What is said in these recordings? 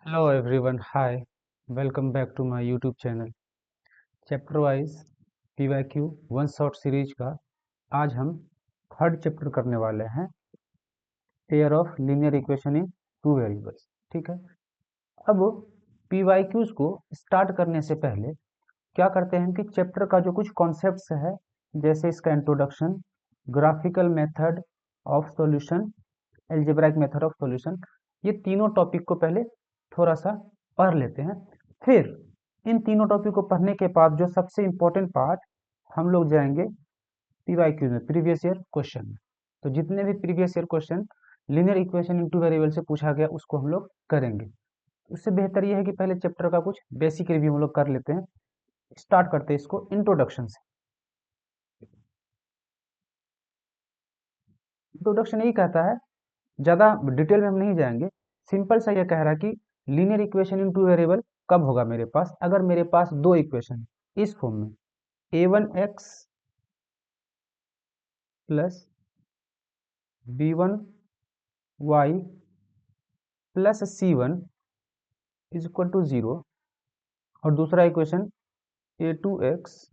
Hello everyone, hi, welcome back to my YouTube channel. Chapter wise PYQ one shot series का आज हम third chapter करने वाले हैं, pair of linear equation in two variables. ठीक है। अब PYQs को स्टार्ट करने से पहले क्या करते हैं कि चैप्टर का जो कुछ कॉन्सेप्ट्स है, जैसे इसका introduction, graphical method of solution, algebraic method of solution, ये तीनों टॉपिक को पहले थोड़ा सा पढ़ लेते हैं। फिर इन तीनों टॉपिक को पढ़ने के बाद जो सबसे इम्पोर्टेंट पार्ट, हम लोग जाएंगे PYQ में, प्रीवियस ईयर क्वेश्चन में। तो जितने भी previous year question linear equation in two variable से पूछा गया उसको हम लोग करेंगे। उससे बेहतर यह है कि पहले चैप्टर का कुछ बेसिक रिव्यू हम लोग कर लेते हैं। स्टार्ट करते हैं इसको इंट्रोडक्शन से। इंट्रोडक्शन यही कहता है, ज़्यादा डिटेल में हम नहीं जाएंगे, सिंपल सा ये कह रहा है कि linear equation in two variable कब होगा मेरे पास, अगर मेरे पास दो इक्वेशन इस फॉर्म में a1x plus b1y plus c1 is equal to 0, और दूसरा equation a2x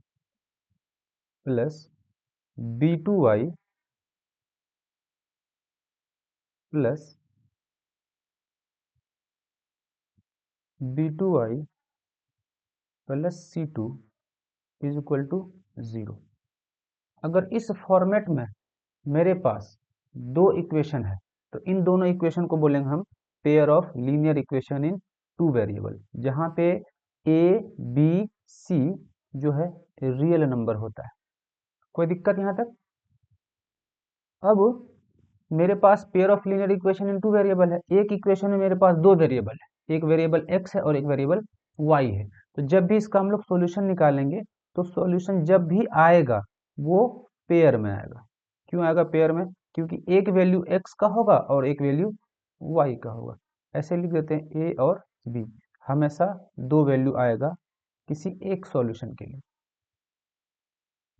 plus b2y plus b2y plus c2 is equal to 0। अगर इस फॉर्मेट में मेरे पास दो इक्वेशन है तो इन दोनों इक्वेशन को बोलेंगे हम pair of linear equation in two variable, जहां पे ए बी सी जो है रियल नंबर होता है। कोई दिक्कत यहां तक? अब मेरे पास pair of linear equation in two variable है, एक इक्वेशन में मेरे पास दो वेरिएबल है, एक वेरिएबल एक्स है और एक वेरिएबल वाई है। तो जब भी इसका हम लोग सॉल्यूशन निकालेंगे तो सॉल्यूशन जब भी आएगा वो पेयर में आएगा। क्यों आएगा पेयर में? क्योंकि एक वैल्यू एक्स का होगा और एक वैल्यू वाई का होगा। ऐसे लिख देते हैं ए और बी, हमेशा दो वैल्यू आएगा किसी एक सॉल्यूशन के लिए।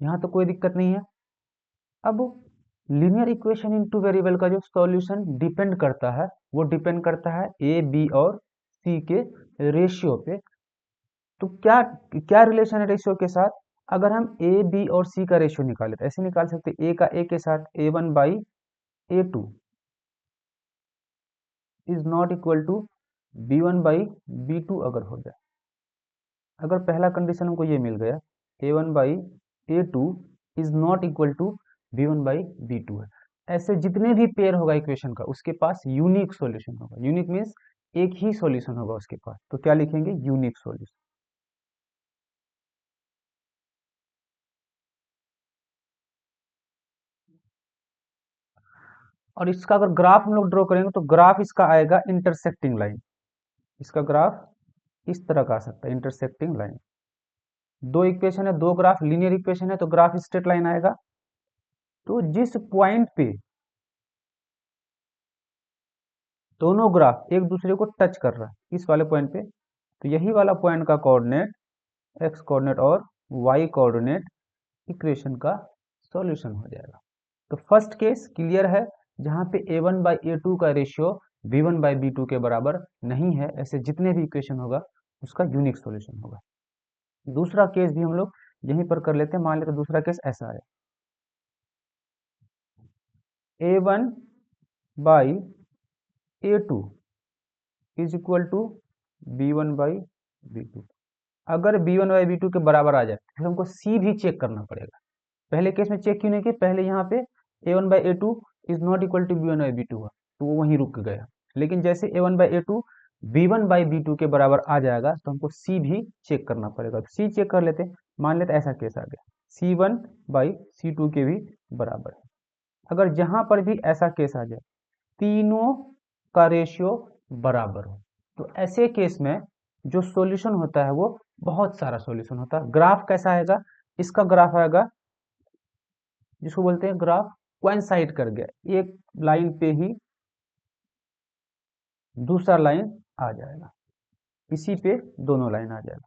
यहाँ तो कोई दिक्कत नहीं है। अब linear equation in two variable का जो सॉल्यूशन डिपेंड करता है वो डिपेंड करता है ए बी और सी के रेशियो पे। तो क्या क्या रिलेशन है रेशियो के साथ? अगर हम ए बी और सी का रेशियो निकाले तो ऐसे निकाल सकते हैं, ए का ए के साथ a1/a2 is not equal to b1/b2 अगर हो जाए। अगर पहला कंडीशन हमको ये मिल गया, a1/a2 is not equal to b1/b2 है, ऐसे जितने भी पेयर होगा इक्वेशन का उसके पास यूनिक सॉल्यूशन होगा। यूनिक मीन्स एक ही सॉल्यूशन होगा उसके पास, तो क्या लिखेंगे? Unique solution. और इसका अगर ग्राफ हम लोग ड्रॉ करेंगे तो ग्राफ इसका आएगा इंटरसेक्टिंग लाइन। इसका ग्राफ इस तरह का आ सकता है, इंटरसेक्टिंग लाइन। दो इक्वेशन है, दो ग्राफ, लीनियर इक्वेशन है तो ग्राफ स्ट्रेट लाइन आएगा। तो जिस पॉइंट पे दोनों ग्राफ एक दूसरे को टच कर रहा है, इस वाले पॉइंट पे, तो यही वाला पॉइंट का कोऑर्डिनेट एक्स कोऑर्डिनेट और वाई कोऑर्डिनेट इक्वेशन का सॉल्यूशन हो जाएगा। तो फर्स्ट केस क्लियर है, जहां पे a1/a2 का रेशियो b1/b2 के बराबर नहीं है, ऐसे जितने भी इक्वेशन होगा उसका यूनिक सॉल्यूशन होगा। दूसरा केस भी हम लोग यहीं पर कर लेते हैं। मान लेते दूसरा केस ऐसा है, a1/a2 is equal to b1/b2। अगर b1/b2 के बराबर आ जाए फिर हमको c भी चेक करना पड़ेगा। पहले केस में चेक क्यों नहीं किया? पहले यहाँ पे a1/a2 is not equal to b1/b2 हुआ तो वो वहीं रुक गया। लेकिन जैसे a1/a2 b1/b2 के बराबर आ जाएगा तो हमको c भी चेक करना पड़ेगा। तो c चेक कर लेते हैं। मान लेते ऐसा केस आ गया, c1/c2 के भी बराबर है। अगर जहां पर भी ऐसा केस आ जाए, तीनों का रेशियो बराबर हो, तो ऐसे केस में जो सॉल्यूशन होता है वो बहुत सारा सॉल्यूशन होता है। ग्राफ कैसा आएगा? इसका ग्राफ आएगा जिसको बोलते हैं ग्राफ कोइंसाइड कर गया, एक लाइन पे ही दूसरा लाइन आ जाएगा, इसी पे दोनों लाइन आ जाएगा।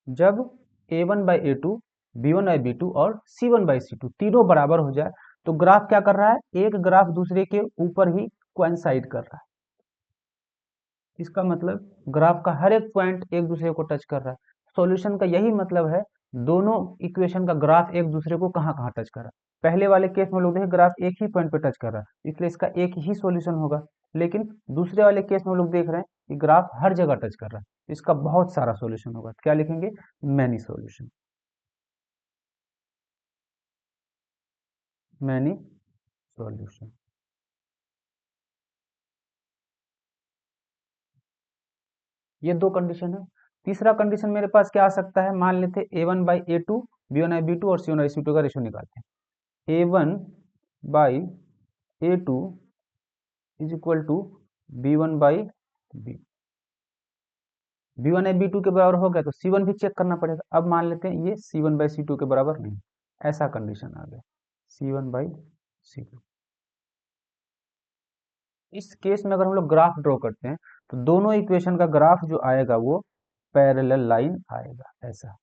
जब a1/a2 b1/b2 और c1/c2 तीनों बराबर हो जाए तो ग्राफ क्या कर रहा है, एक ग्राफ दूसरे के ऊपर ही कोइंसाइड कर रहा है। इसका मतलब ग्राफ का हर एक पॉइंट एक दूसरे को टच कर रहा है। सॉल्यूशन का यही मतलब है, दोनों इक्वेशन का ग्राफ एक दूसरे को कहाँ कहाँ टच कर रहा है। पहले वाले केस में लोग देखें ग्राफ एक ही पॉइंट पे टच कर रहा है, इसलिए इसका एक ही सॉल्यूशन होगा। लेकिन दूसरे वाले केस में लोग देख रहे हैं कि ग्राफ हर जगह टच कर रहा है, इसका बहुत सारा सॉल्यूशन होगा। क्या लिखेंगे, मैनी सॉल्यूशन, मैनी सॉल्यूशन। ये दो कंडीशन है। तीसरा कंडीशन मेरे पास क्या आ सकता है, मान लेते a1/a2 b1/b2 और c1/c2 का रेशियो निकालते हैं। a1/a2 is equal to b1/b, b1/b2 के बराबर हो गया तो c1 भी चेक करना पड़ेगा। अब मान लेते हैं ये c1/c2 के बराबर नहीं, ऐसा कंडीशन आ गया c1/c2। इस केस में अगर हम लोग ग्राफ ड्रॉ करते हैं तो दोनों इक्वेशन का ग्राफ जो आएगा वो पैरेलल लाइन आएगा, ऐसा।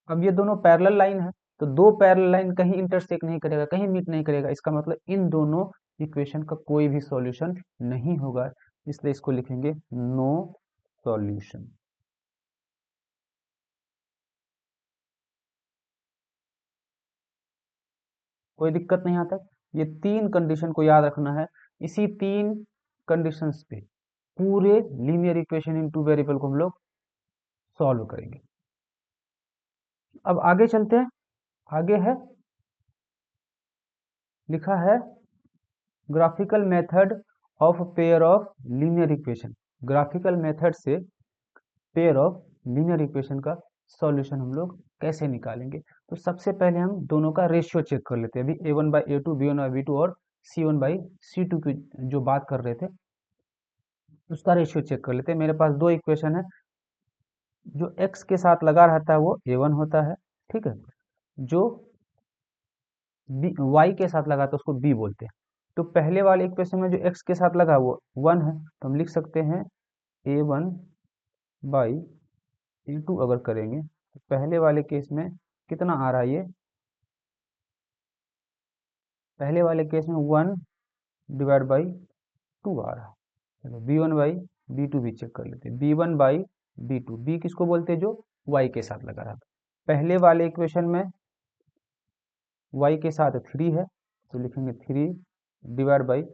अब ये दोनों पैरेलल लाइन है, तो दो पैरेलल लाइन कहीं इंटरसेक्ट नहीं करेगा, कहीं मीट नहीं करेगा, इसका मतलब इन दोनों इक्वेशन का कोई भी सॉल्यूशन नहीं होगा, इसलिए इसको लिखेंगे नो सॉल्यूशन। कोई दिक्कत नहीं आता। ये तीन कंडीशन को याद रखना है, इसी तीन कंडीशंस पे पूरे linear equation in two variable को हम लोग सॉल्व करेंगे। अब आगे चलते हैं। आगे है, लिखा है graphical method of pair of linear equation. Graphical method से पेयर ऑफ लीनियर इक्वेशन का सॉल्यूशन हम लोग कैसे निकालेंगे। तो सबसे पहले हम दोनों का रेशियो चेक कर लेते हैं। अभी a1/a2 b1/b2 और c1/c2 की जो बात कर रहे थे उसका रेशियो चेक कर लेते हैं। मेरे पास दो इक्वेशन है, जो x के साथ लगा रहता है वो a1 होता है, ठीक है। जो y के साथ लगा तो उसको b बोलते हैं। तो पहले वाले इक्वेशन में जो x के साथ लगा वो 1 है, तो हम लिख सकते हैं a1/a2 अगर करेंगे तो पहले वाले केस में कितना आ रहा है ये, पहले वाले केस में 1/2 आ रहा है। चलो b1/b2 भी चेक कर लेते हैं। b1/b2, b किसको बोलते हैं, जो y के साथ लगा रहा था। पहले वाले इक्वेशन में y के साथ 3 है, तो लिखेंगे 3/,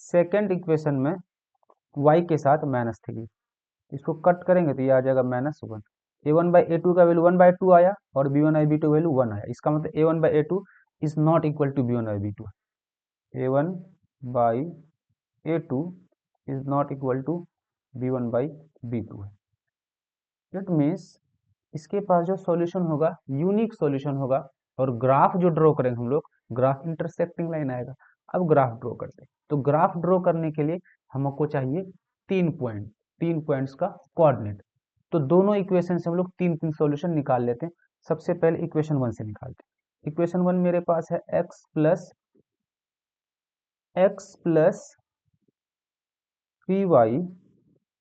सेकेंड इक्वेशन में y के साथ -3, इसको कट करेंगे तो ये आ जाएगा -1। a1/a2 का वैल्यू 1/2 आया और b1/b2 वैल्यू 1 आया, इसका मतलब a1/a2 is not equal to b1/b2। a1/a2 is not equal to b1/b2 है। इट मीन्स इसके पास जो सॉल्यूशन होगा यूनिक सॉल्यूशन होगा, और ग्राफ जो ड्रॉ करेंगे हम लोग, ग्राफ इंटरसेक्टिंग लाइन आएगा। अब ग्राफ ड्रॉ करते हैं, तो ग्राफ ड्रॉ करने के लिए हमको चाहिए 3 पॉइंट, 3 पॉइंट्स का कोऑर्डिनेट। तो दोनों इक्वेशन से हम लोग तीन तीन सॉल्यूशन निकाल लेते हैं। सबसे पहले इक्वेशन 1 से निकालते हैं। इक्वेशन 1 मेरे पास है x plus 3y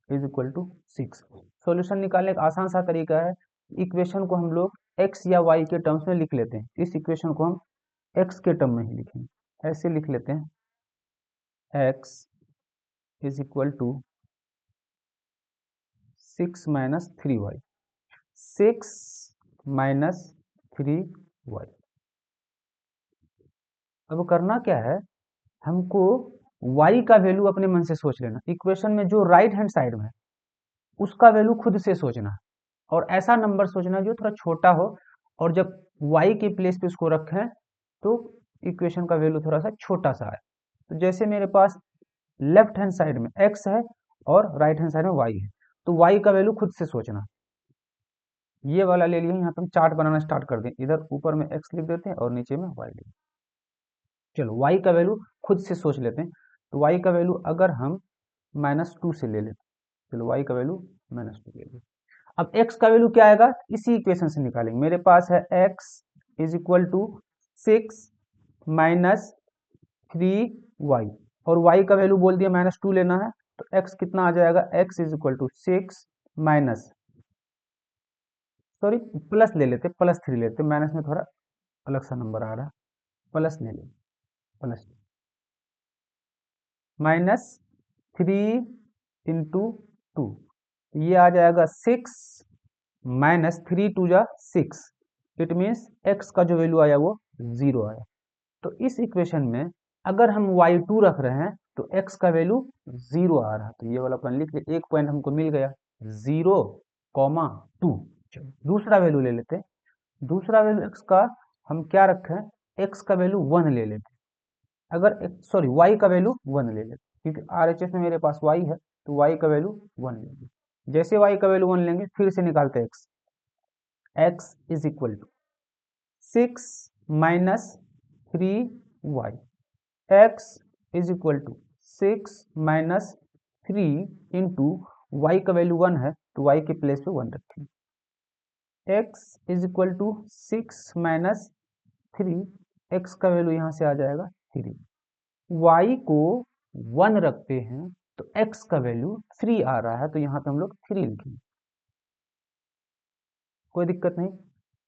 is equal to 6। Solution निकालने का आसान सा तरीका है, इक्वेशन को हम लोग x या y के टर्म्स में लिख लेते हैं। इस इक्वेशन को हम x के टर्म में ही लिखेंगे, ऐसे लिख लेते हैं x is equal to 6 - 3y, 6 - 3y। अब करना क्या है, हमको y का वैल्यू अपने मन से सोच लेना। इक्वेशन में जो राइट हैंड साइड में है उसका वैल्यू खुद से सोचना है, और ऐसा नंबर सोचना जो थोड़ा छोटा हो, और जब y के प्लेस पे उसको रखें तो इक्वेशन का वैल्यू थोड़ा सा छोटा सा आए। तो जैसे मेरे पास लेफ्ट हैंड साइड में x है और राइट हैंड साइड में y है, तो y का वैल्यू खुद से सोचना। ये वाला ले लिया, यहाँ पे हम चार्ट बनाना स्टार्ट कर दें, इधर ऊपर में x लिख देते हैं और नीचे में y लिख। चलो y का वैल्यू खुद से सोच लेते हैं, तो y का वैल्यू अगर हम -2 से ले लें, चलो y का वैल्यू -2 ले लें। अब x का वैल्यू क्या आएगा, इसी इक्वेशन से निकालेंगे। मेरे पास है x is equal to 6 - 3y, और y का वैल्यू बोल दिया -2 लेना है, तो x कितना आ जाएगा, x is equal to 6 - sorry plus ले लेते, +3 लेते, माइनस में थोड़ा अलग सा नंबर आ रहा है, प्लस ले लेते, प्लस -3 × 2, ये आ जाएगा 6 -3 × 2 = 6, इट मीन्स x का जो वैल्यू आया वो 0 आया। तो इस इक्वेशन में अगर हम y2 रख रहे हैं तो x का वैल्यू 0 आ रहा है, तो ये वाला अपन लिख ले, एक पॉइंट हमको मिल गया 0, 2। चलो दूसरा वैल्यू ले लेते हैं, दूसरा वैल्यू x का हम क्या रखें, x का वैल्यू 1 ले लेते हैं, अगर सॉरी y का वैल्यू 1 ले लेते, क्योंकि RHS में मेरे पास y है तो y का वैल्यू 1 लेंगे। जैसे y का वैल्यू 1 लेंगे फिर से निकालते हैं x is equal to 6 -3y, x is equal to 6 -3 into y का वैल्यू 1 है तो y के प्लेस पे 1 रखेंगे, x is equal to 6 -3, x का वैल्यू यहाँ से आ जाएगा 3, y को 1 रखते हैं तो x का वैल्यू 3 आ रहा है, तो यहाँ पे हम लोग 3 लिखेंगे, कोई दिक्कत नहीं।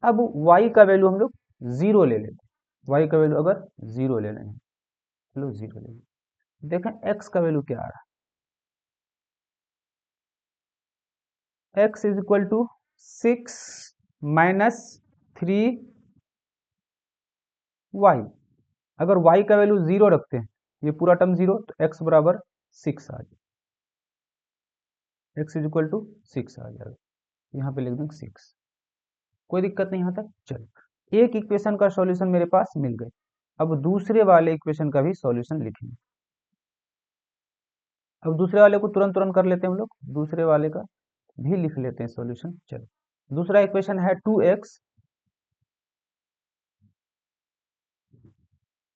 अब y का वैल्यू हम लोग 0 ले लेते, y का वैल्यू अगर 0 ले लेंगे, चलो 0 ले लेंगे, देखें x का वैल्यू क्या आ रहा है, x is equal to 6 -3y, अगर y का वैल्यू 0 रखते हैं, ये पूरा टर्म 0, तो x बराबर 6 आ जाएगा, x इज इक्वल टू 6 आ जाएगा, यहाँ पे लिख देंगे 6, कोई दिक्कत नहीं यहाँ तक। चलो एक इक्वेशन का सॉल्यूशन मेरे पास मिल गए, अब दूसरे वाले इक्वेशन का भी सॉल्यूशन लिखेंगे। अब दूसरे वाले को तुरंत तुरंत कर लेते हैं हम लोग, दूसरे वाले का भी लिख लेते हैं सॉल्यूशन। चलो दूसरा इक्वेशन है 2x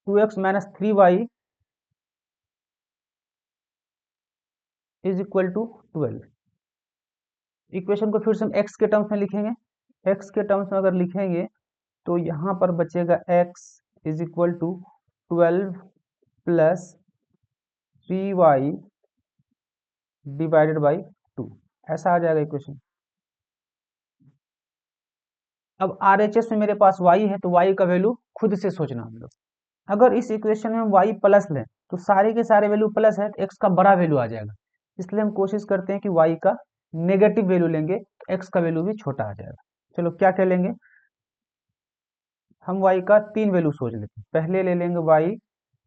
- 3y is equal to 12। Equation को फिर से हम x के टर्म्स में लिखेंगे, x के टर्म्स में अगर लिखेंगे तो यहाँ पर बचेगा x is equal to 12 + 3y divided by 2, ऐसा आ जाएगा इक्वेशन। अब RHS में मेरे पास y है तो y का वैल्यू खुद से सोचना हम लोग, अगर इस इक्वेशन में हम y प्लस लें तो सारे के सारे वैल्यू प्लस है तो x का बड़ा वैल्यू आ जाएगा, इसलिए हम कोशिश करते हैं कि y का नेगेटिव वैल्यू लेंगे तो x का वैल्यू भी छोटा आ जाएगा। चलो क्या क्या लेंगे, हम y का 3 वैल्यू सोच लेते हैं, पहले ले लेंगे y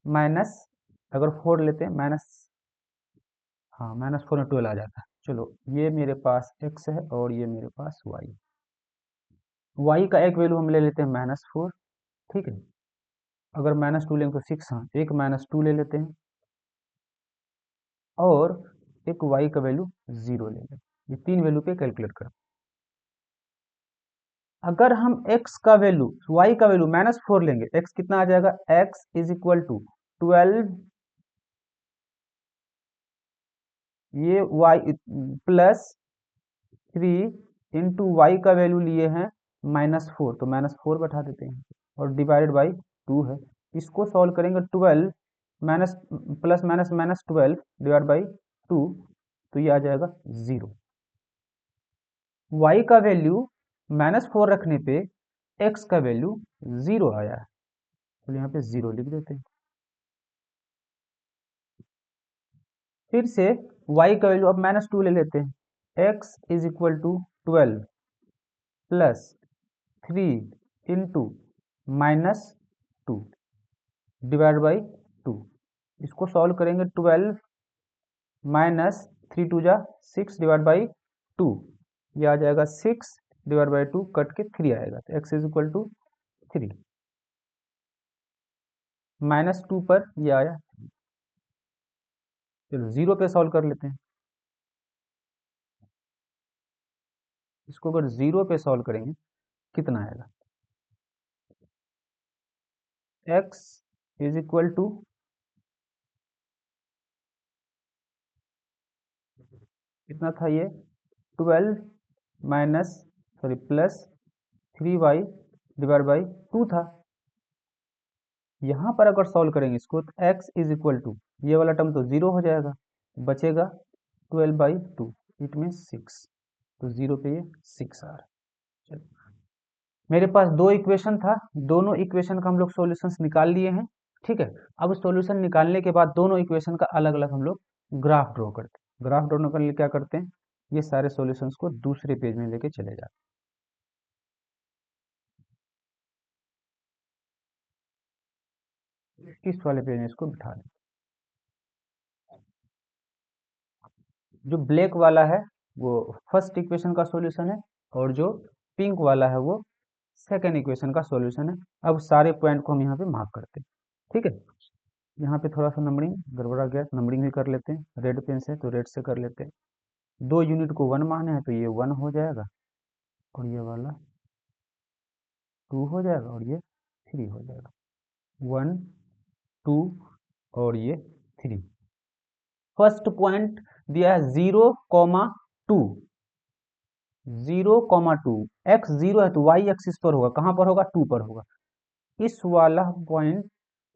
माइनस, अगर 4 लेते हैं माइनस, हाँ -4 में 12 आ जाता है। चलो ये मेरे पास x है और ये मेरे पास y का एक वैल्यू हम ले लेते हैं -4, ठीक है, अगर -2 लेंगे तो 6, हाँ एक -2 ले लेते हैं और एक y का वैल्यू 0 ले लेते हैं, ये 3 वैल्यू पे कैलकुलेट कर, अगर हम x का वैल्यू y का वैल्यू -4 लेंगे, x कितना आ जाएगा, x इज इक्वल टू 12, ये y प्लस 3 इंटू वाई का वैल्यू लिए हैं -4, तो -4 बैठा देते हैं और डिवाइडेड बाई 2 है, इसको सॉल्व करेंगे 12 minus plus minus -12 divide by 2, तो ये आ जाएगा 0। y का वैल्यू -4 रखने पे x का वैल्यू 0 आया है, तो यहाँ पे 0 लिख देते हैं। फिर से y का वैल्यू अब -2 ले लेते हैं, x is equal to 12 plus 3 into -2 divide by 2, इसको सॉल्व करेंगे 12 माइनस 3 2 जा 6 डिवाइड बाई 2, ये आ जाएगा 6 डिवाइड बाई 2 कट के 3 आएगा, तो x इज इक्वल टू 3, -2 पर ये आया। चलो 0 पे सॉल्व कर लेते हैं, इसको अगर 0 पे सॉल्व करेंगे कितना आएगा, x इज इक्वल टू कितना था ये 12 minus sorry plus 3y divide by 2 था, यहाँ पर अगर सॉल्व करेंगे इसको तो x इज इक्वल टू ये वाला टर्म तो 0 हो जाएगा, बचेगा 12/2, इट मीन्स 6, तो 0 पे ये 6 आ रहा है। मेरे पास दो इक्वेशन था, दोनों इक्वेशन का हम लोग सॉल्यूशंस निकाल लिए हैं। ठीक है, अब सॉल्यूशन निकालने के बाद दोनों इक्वेशन का अलग अलग हम लोग ग्राफ ड्रॉ करते हैं। ग्राफ ड्रॉ करने के लिए क्या करते हैं, ये सारे सॉल्यूशंस को दूसरे पेज में लेके चले जाते हैं, इस वाले पेज में इसको बिठा दें। जो ब्लैक वाला है वो फर्स्ट इक्वेशन का सॉल्यूशन है, और जो पिंक वाला है वो सेकेंड इक्वेशन का सॉल्यूशन है। अब सारे पॉइंट को हम यहाँ पे मार्क करते हैं। ठीक है, यहाँ पे थोड़ा सा नंबरिंग गड़बड़ा गया, नंबरिंग भी कर लेते हैं। रेड पेन से तो रेड से कर लेते हैं। दो यूनिट को वन माने हैं तो ये वन हो जाएगा, और ये वाला टू हो जाएगा, और ये थ्री हो जाएगा। वन, टू, और ये थ्री। फर्स्ट पॉइंट दिया है 0,2, 0,2। एक्स जीरो है तो वाई एक्सिस पर होगा, कहाँ पर होगा, टू पर होगा। इस वाला पॉइंट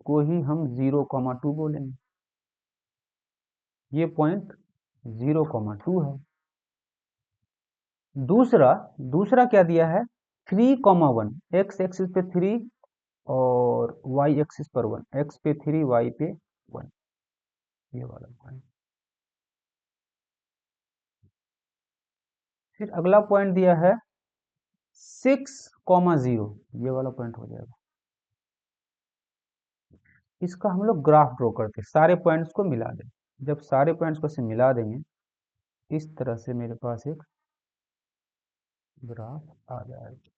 को ही हम 0,2 बोलेंगे। ये पॉइंट 0,2 है। दूसरा दूसरा क्या दिया है, 3,1। एक्स एक्सिस पे 3 और वाई एक्सिस पर 1, एक्स पे 3 वाई पे 1, ये वाला पॉइंट। फिर अगला पॉइंट दिया है 6,0, ये वाला पॉइंट हो जाएगा। इसका हम लोग ग्राफ ड्रॉ करते हैं, सारे पॉइंट्स को मिला दें। जब सारे पॉइंट्स को से मिला देंगे, इस तरह से मेरे पास एक ग्राफ आ जाएगा।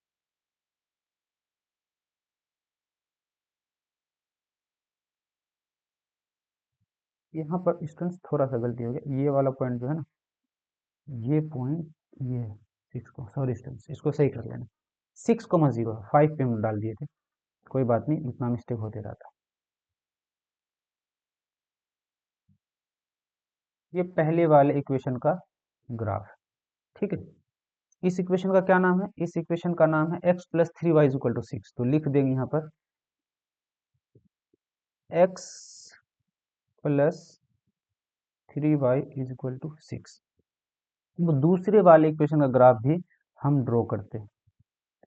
यहाँ पर स्टूडेंट्स थोड़ा सा गलती हो गया, ये वाला पॉइंट जो है ना, ये पॉइंट, ये 6 को, सॉरी स्टूडेंट्स, इसको सही कर लेना। 6,0 5 पे हम डाल दिए थे, कोई बात नहीं, इतना मिस्टेक होते रहता। ये पहले वाले इक्वेशन का ग्राफ। ठीक है, इस इक्वेशन का क्या नाम है, इस इक्वेशन का नाम है x plus 3y equal to 6। तो लिख देंगे यहाँ पर x plus 3y is equal to 6। वो दूसरे वाले इक्वेशन का ग्राफ भी हम ड्रॉ करते हैं।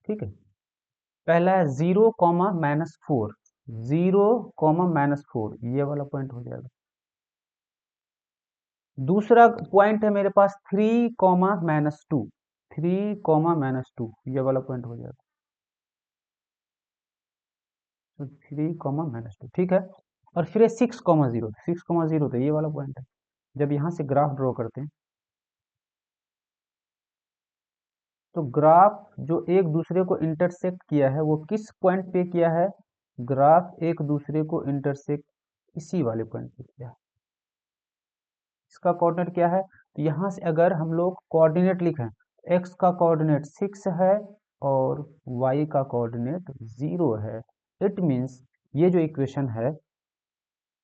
ठीक है, पहला है 0,-4, 0,-4, ये वाला पॉइंट हो जाएगा। दूसरा पॉइंट है मेरे पास 3,-2, 3,-2, ये वाला पॉइंट हो जाएगा। तो 3,-2, ठीक है। और फिर 6,0, 6,0 तो ये वाला पॉइंट है। जब यहाँ से ग्राफ ड्रॉ करते हैं तो ग्राफ जो एक दूसरे को इंटरसेक्ट किया है वो किस पॉइंट पे किया है, ग्राफ एक दूसरे को इंटरसेक्ट इसी वाले पॉइंट पे किया है। इसका कोऑर्डिनेट क्या है, तो यहाँ से अगर हम लोग कोऑर्डिनेट लिखें, एक्स का कोऑर्डिनेट 6 है और वाई का कोऑर्डिनेट 0 है। इट मीन्स ये जो इक्वेशन है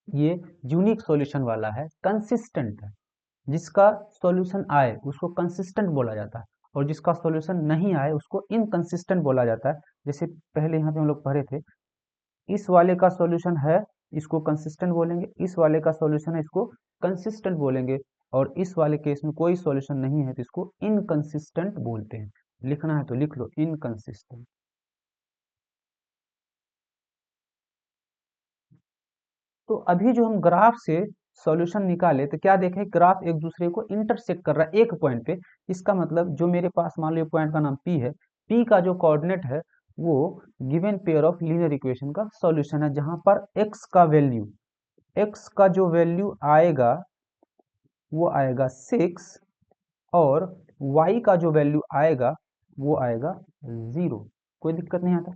ये यूनिक सॉल्यूशन वाला है, कंसिस्टेंट है। जिसका सॉल्यूशन आए उसको कंसिस्टेंट बोला जाता है, और जिसका सॉल्यूशन नहीं आए उसको इनकंसिस्टेंट बोला जाता है। जैसे पहले यहाँ पे हम लोग पढ़े थे, इस वाले का सॉल्यूशन है, इसको कंसिस्टेंट बोलेंगे, इस वाले का सॉल्यूशन है, इसको कंसिस्टेंट बोलेंगे, और इस वाले केस में कोई सॉल्यूशन नहीं है तो इसको इनकंसिस्टेंट बोलते हैं। लिखना है तो लिख लो, इनकंसिस्टेंट। तो अभी जो हम ग्राफ से सॉल्यूशन निकाले तो क्या देखें, ग्राफ एक दूसरे को इंटरसेक्ट कर रहा है एक पॉइंट पे। इसका मतलब जो मेरे पास मान लो पॉइंट का नाम P है, P का जो कोऑर्डिनेट है वो given pair of linear equation का सॉल्यूशन है, जहां पर x का जो वैल्यू आएगा वो आएगा 6, और y का जो वैल्यू आएगा वो आएगा 0। कोई दिक्कत नहीं आता।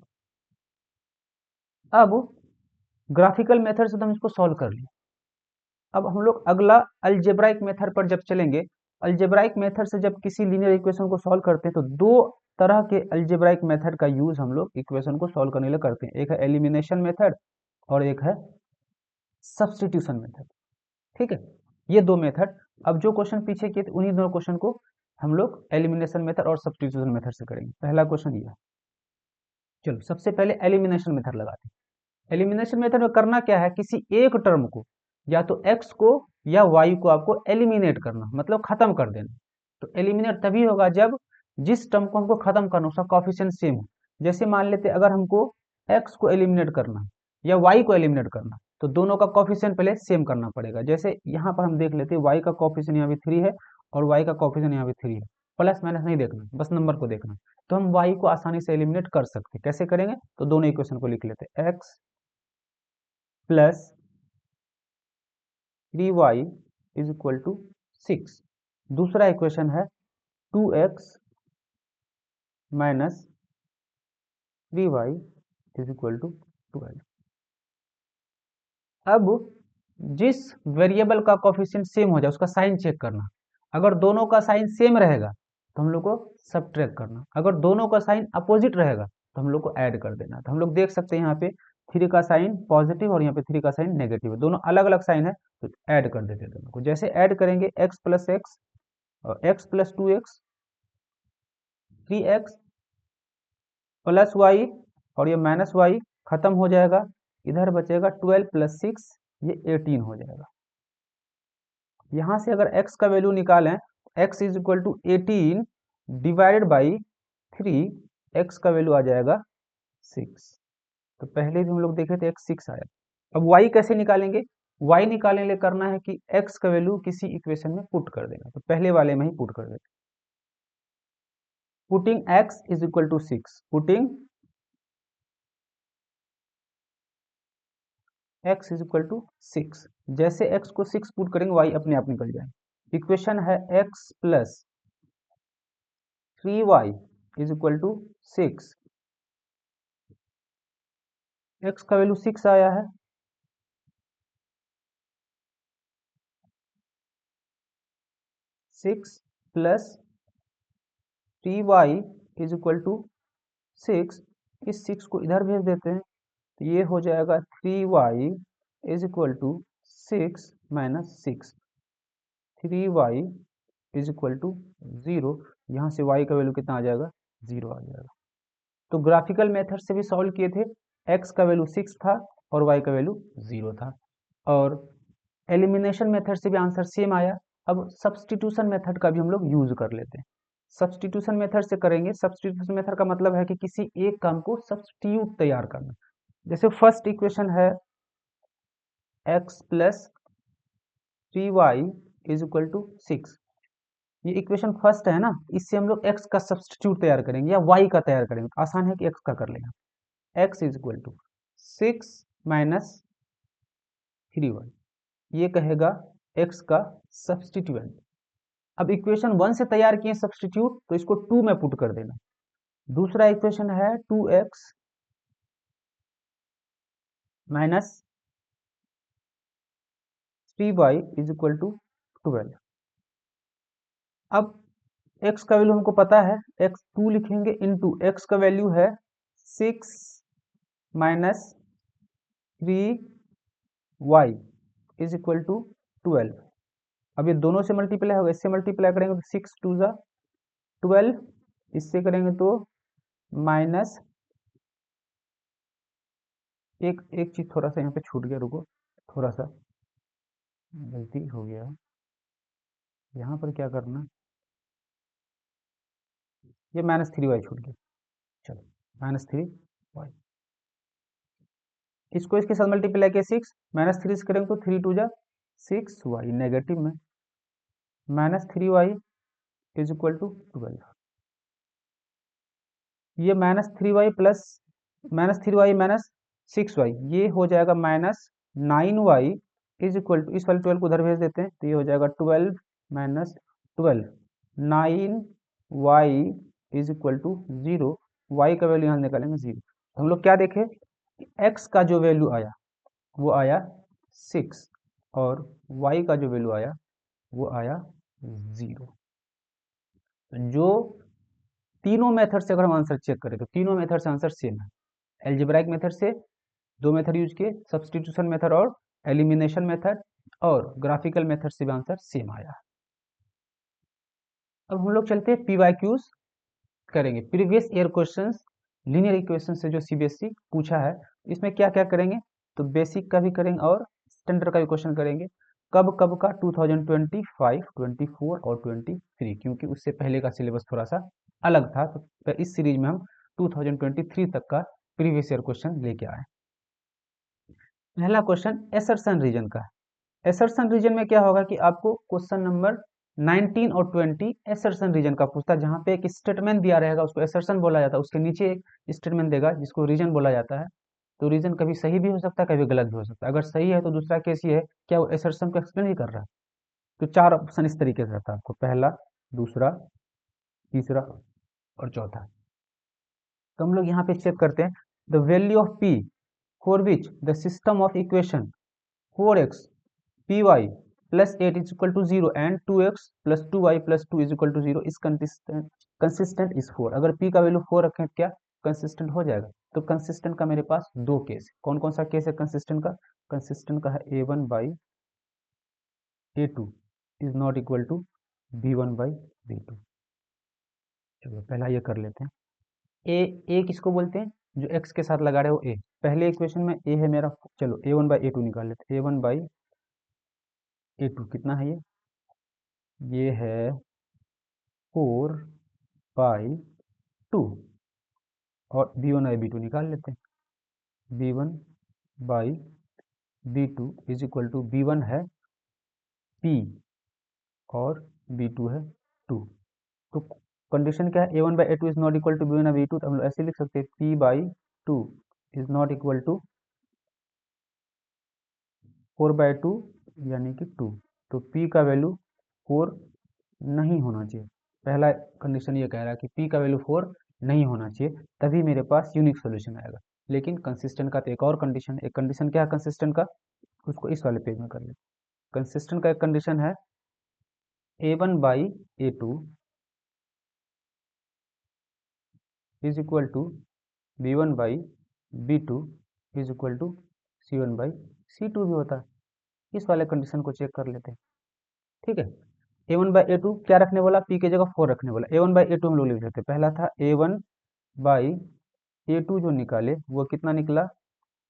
अब ग्राफिकल मेथड से तो हम इसको सॉल्व कर लिया। अब हम लोग अगला अलजेब्राइक मेथड पर जब चलेंगे, अलजेब्राइक मेथड से जब किसी लीनियर इक्वेशन को सॉल्व करते हैं तो दो तरह के अलजेब्राइक मेथड का यूज हम लोग इक्वेशन को सॉल्व करने के लिए करते हैं। एक है एलिमिनेशन मेथड और एक है सब्स्टिट्यूशन मेथड। ठीक है, ये दो मेथड, अब जो क्वेश्चन पीछे किए थे उन्हीं दोनों क्वेश्चन को हम लोग एलिमिनेशन मेथड और सब्स्टिट्यूशन मेथड से करेंगे। पहला क्वेश्चन ये है, चलो सबसे पहले एलिमिनेशन मेथड लगाते हैं। एलिमिनेशन मेथड में करना क्या है, किसी एक टर्म को, या तो x को या y को आपको एलिमिनेट करना, मतलब खत्म कर देना। तो एलिमिनेट तभी होगा जब जिस टर्म को हमको खत्म करना उसका कॉफिशिएंट सेम हो। जैसे मान लेते अगर हमको x को एलिमिनेट करना या y को एलिमिनेट करना तो दोनों का कॉफिशिएंट पहले सेम करना पड़ेगा। जैसे यहाँ पर हम देख लेते हैं y का कॉफिशिएंट यहाँ भी 3 है और y का कॉफिशिएंट यहाँ भी 3 है। प्लस माइनस नहीं देखना, बस नंबर को देखना। तो हम y को आसानी से एलिमिनेट कर सकते हैं। कैसे करेंगे? तो दोनों इक्वेशन को लिख लेते हैं, x plus 3y is equal to 6। दूसरा इक्वेशन है 2x minus 3y is equal to 12। अब जिस वेरिएबल का कोफिशिएंट सेम हो जाए उसका साइन चेक करना। अगर दोनों का साइन सेम रहेगा तो हम लोग को सब्ट्रैक्ट करना, अगर दोनों का साइन अपोजिट रहेगा तो हम लोग को ऐड कर देना। तो हम लोग देख सकते हैं यहाँ पे 3 का साइन पॉजिटिव और यहाँ पे 3 का साइन नेगेटिव है, दोनों अलग अलग साइन है तो ऐड कर देते हैं दोनों को। जैसे ऐड करेंगे x प्लस एक्स और x plus 2x 3x plus y और ये माइनस वाई खत्म हो जाएगा, इधर बचेगा 12 प्लस 6 ये 18 हो जाएगा। यहाँ से अगर x का वैल्यू निकालें x is equal to 18 divided by 3, x का वैल्यू आ जाएगा 6। तो पहले भी हम लोग देखे थे x 6 आया। अब y कैसे निकालेंगे? y निकालने के लिए करना है कि x का वैल्यू किसी इक्वेशन में पुट कर देना, तो पहले वाले में ही पुट कर देते। Putting x is equal to 6, putting x is equal to 6। जैसे x को 6 पुट करेंगे y अपने आप निकल जाएगा। इक्वेशन है x plus 3y is equal to 6। x का वैल्यू 6 आया है, 6 plus 3y is equal to 6। इस 6 को इधर भेज देते हैं तो ये हो जाएगा 3y is equal to 6 minus 6, 3y is equal to 0। यहाँ से y का वैल्यू कितना आ जाएगा? 0 आ जाएगा। तो ग्राफिकल मेथड से भी सॉल्व किए थे, x का वैल्यू 6 था और y का वैल्यू 0 था। और एलिमिनेशन मेथड से भी आंसर सेम आया। अब सब्स्टिट्यूशन मेथड का भी हम लोग यूज कर लेते हैं। सब्स्टिट्यूशन मेथड से करेंगे, सब्स्टिट्यूशन मेथड का मतलब है कि किसी एक काम को सब्स्टिट्यूट तैयार करना। जैसे फर्स्ट इक्वेशन है x plus 3y is equal to 6, ये इक्वेशन फर्स्ट है ना, इससे हम लोग x का सब्स्टिट्यूट तैयार करेंगे या y का तैयार करेंगे। आसान है कि x का कर लेना। x is equal to 6 minus 3y, ये कहेगा x का सब्स्टिट्यूएंट। अब इक्वेशन 1 से तैयार किए सब्स्टिट्यूट तो इसको 2 में पुट कर देना। दूसरा इक्वेशन है 2x minus 3y is equal to 12। अब x का वैल्यू हमको पता है, x 2 लिखेंगे इनटू x का वैल्यू है 6 minus 3y is equal to 12। अब ये दोनों से मल्टीप्लाई होगा, इससे मल्टीप्लाई करेंगे तो 6 2 जा 12, इससे करेंगे तो माइनस एक एक चीज थोड़ा सा यहाँ पे छूट गया, रुको थोड़ा सा गलती हो गया। यहाँ पर क्या करना, ये माइनस 3y छूट गया। चलो माइनस 3y, इसको इसके साथ मल्टीप्लाई किया 6 माइनस 3 से करेंगे तो 3 2 जा 6y नेगेटिव में minus 3y is equal to 12। ये minus 3y plus minus 3y minus 6y ये हो जाएगा minus 9y is equal to, इस वाले 12 को उधर भेज देते हैं तो ये हो जाएगा 12 minus 12, 9y is equal to 0। y का वैल्यू यहाँ निकालेंगे 0। हम लोग क्या देखें, x का जो वैल्यू आया वो आया 6 और y का जो वैल्यू आया वो आया 0। जो तीनों मेथड से अगर हम आंसर चेक करें तो तीनों मेथड से आंसर सेम है। एल्जेब्राइक मेथड से दो मेथड यूज किए, सब्स्टिट्यूशन मेथड और एलिमिनेशन मेथड, और ग्राफिकल मेथड से भी आंसर सेम आया। अब हम लोग चलते हैं पीवाईक्यूज करेंगे, previous year questions linear equation से जो सीबीएसई पूछा है। इसमें क्या क्या करेंगे, तो बेसिक का भी करेंगे और स्टैंडर्ड का भी क्वेश्चन करेंगे। कब कब का 2025, 24 और 23, क्योंकि उससे पहले का सिलेबस थोड़ा सा अलग था, तो इस सीरीज में हम 2023 तक का प्रीवियस ईयर क्वेश्चन लेके आए। पहला क्वेश्चन एसर्शन रीजन का है। एसर्शन रीजन में क्या होगा कि आपको क्वेश्चन नंबर 19 और 20 एसर्शन रीजन का पूछता है, जहां पे एक स्टेटमेंट दिया रहेगा उसको एसर्शन बोला जाता है, उसके नीचे एक स्टेटमेंट देगा जिसको रीजन बोला जाता है। तो रीजन कभी सही भी हो सकता है, कभी गलत भी हो सकता है। अगर सही है तो दूसरा केस ये है, क्या वो एसर्शन को एक्सप्लेन ही कर रहा है। तो चार ऑप्शन इस तरीके से रहता है आपको, पहला, दूसरा, तीसरा और चौथा। तो हम लोग यहाँ पे चेक करते हैं, the value of P for which the system of equation 4x py plus 8 is equal to 0 and 2x plus 2y plus 2 is equal to 0 is consistent is 4। अगर p का वैल्यू 4 रखें तो क्या कंसिस्टेंट हो जाएगा। तो कंसिस्टेंट का मेरे पास दो केस है। कौन कौन सा केस है कंसिस्टेंट का? कंसिस्टेंट का है a1 by a2 is not equal to b1 by b2। चलो पहला ये कर लेते हैं। ए किसको बोलते हैं? जो x के साथ लगा रहे हो a। पहले इक्वेशन में a है मेरा, चलो a1 बाई a2 निकाल लेते हैं। a1 बाई a2 कितना है? ये है 4 बाई 2, और b1 बाई b2 निकाल लेते हैं। b1 by b2 is equal to b1 है p और b2 है 2। तो कंडीशन क्या है? a1 by a2 is not equal to b1 by b2। तो हम लोग ऐसे लिख सकते हैं p by 2 is not equal to 4 by 2 यानी कि 2। तो p का वैल्यू 4 नहीं होना चाहिए। पहला कंडीशन ये कह रहा है कि p का वैल्यू 4 नहीं होना चाहिए, तभी मेरे पास यूनिक सोल्यूशन आएगा। लेकिन कंसिस्टेंट का तो एक और कंडीशन, एक कंडीशन क्या है कंसिस्टेंट का, उसको इस वाले पेज में कर लेते। कंसिस्टेंट का एक कंडीशन है a1 by a2 is equal to b1 by b2 is equal to c1 by c2 भी होता है। इस वाले कंडीशन को चेक कर लेते हैं। ठीक है, a1 बाई a2 क्या रखने बोला? p की जगह 4 रखने बोला। a1 बाई a2 हम लोग लिख लेते हैं। पहला था a1 बाई a2 जो निकाले वो कितना निकला?